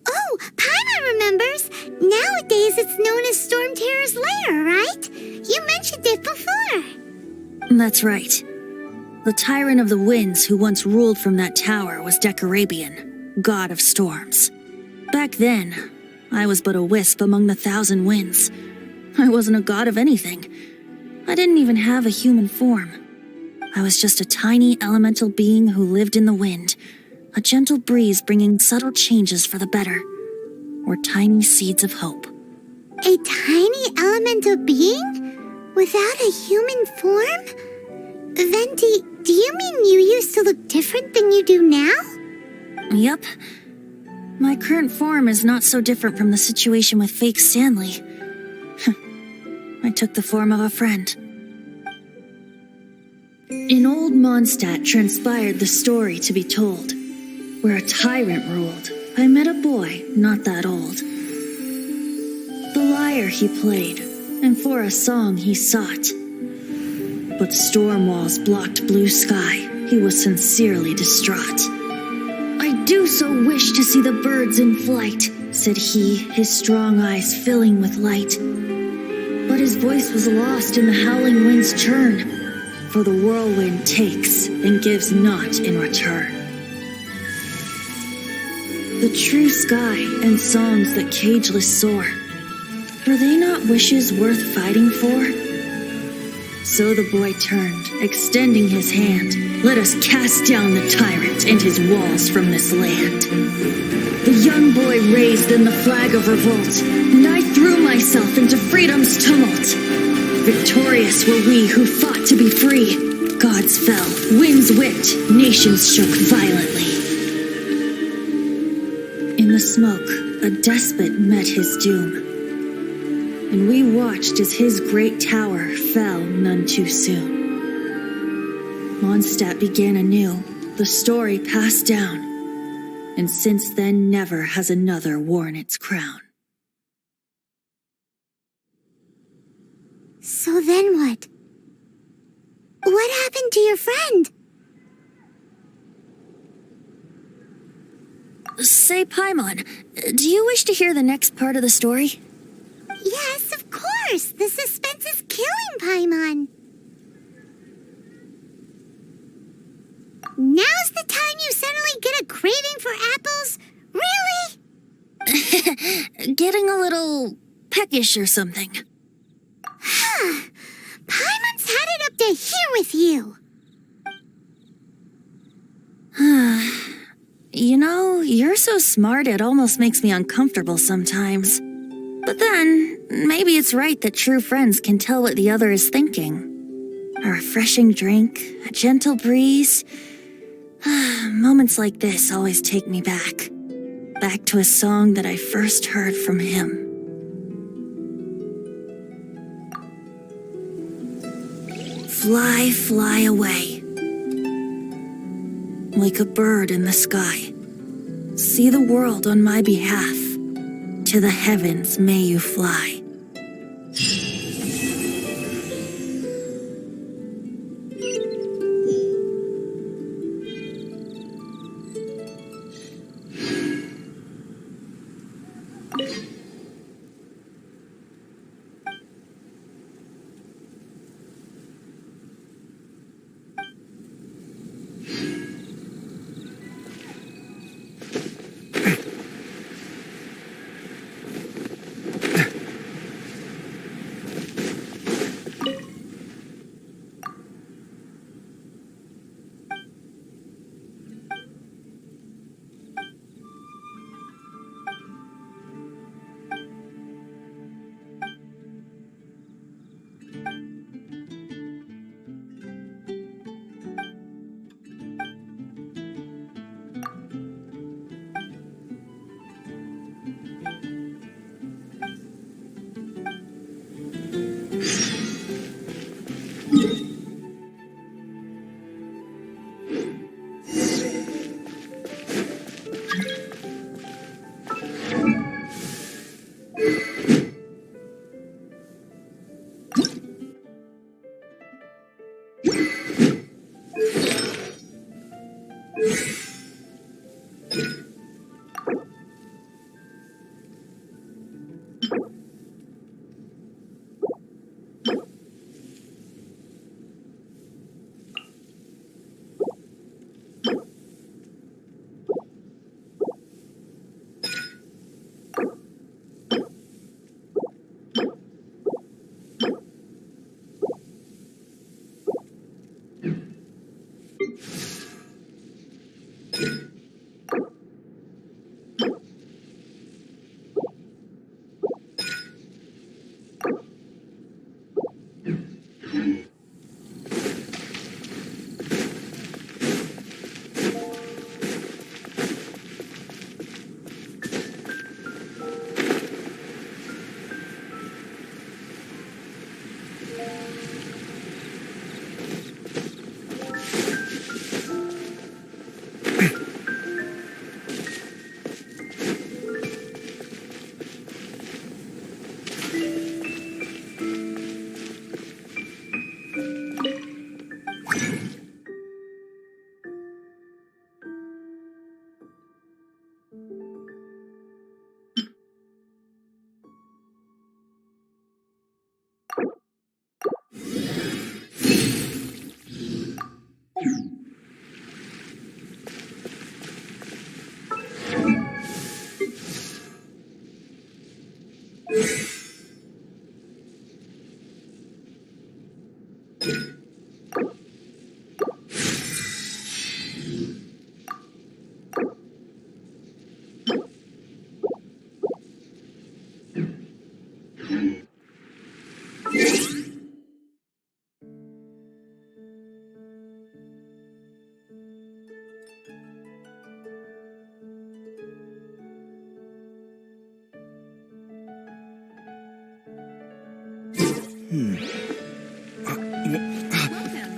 Oh, Paimon remembers. Nowadays it's known as Storm Terror's lair, right? You mentioned it before. That's right. The tyrant of the winds who once ruled from that tower was Decarabian, god of storms. Back then, I was but a wisp among the 1,000 winds. I wasn't a god of anything. I didn't even have a human form. I was just a tiny elemental being who lived in the wind, a gentle breeze bringing subtle changes for the better, or tiny seeds of hope. A tiny elemental being? Without a human form? Venti, do you mean you used to look different than you do now? Yup. My current form is not so different from the situation with fake Stanley. I took the form of a friend. In old Mondstadt transpired the story to be told. Where a tyrant ruled, I met a boy not that old. The lyre he played, and for a song he sought. But storm walls blocked blue sky, he was sincerely distraught. I do so wish to see the birds in flight, said he, his strong eyes filling with light. But his voice was lost in the howling wind's churn, for the whirlwind takes and gives not in return. The true sky and songs that cageless soar, were they not wishes worth fighting for? So the boy turned, extending his hand. Let us cast down the tyrant and his walls from this land. The young boy raised then the flag of revolt, and I threw myself into freedom's tumult. Victorious were we who fought to be free. Gods fell, winds whipped, nations shook violently. In the smoke, a despot met his doom, and we watched as his great tower fell none too soon. Mondstadt began anew, the story passed down, and since then never has another worn its crown. So then what? What happened to your friend? Say, Paimon, do you wish to hear the next part of the story? Yes, of course. The suspense is killing, Paimon. Now's the time you suddenly get a craving for apples? Really? Getting a little peckish or something. Paimon's had it up to here with you. You know, you're so smart it almost makes me uncomfortable sometimes. But then, maybe it's right that true friends can tell what the other is thinking. A refreshing drink, a gentle breeze. Moments like this always take me back. Back to a song that I first heard from him. Fly, fly away. Like a bird in the sky. See the world on my behalf. To the heavens may you fly.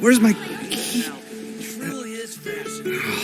Where's my key? Truly is fascinating.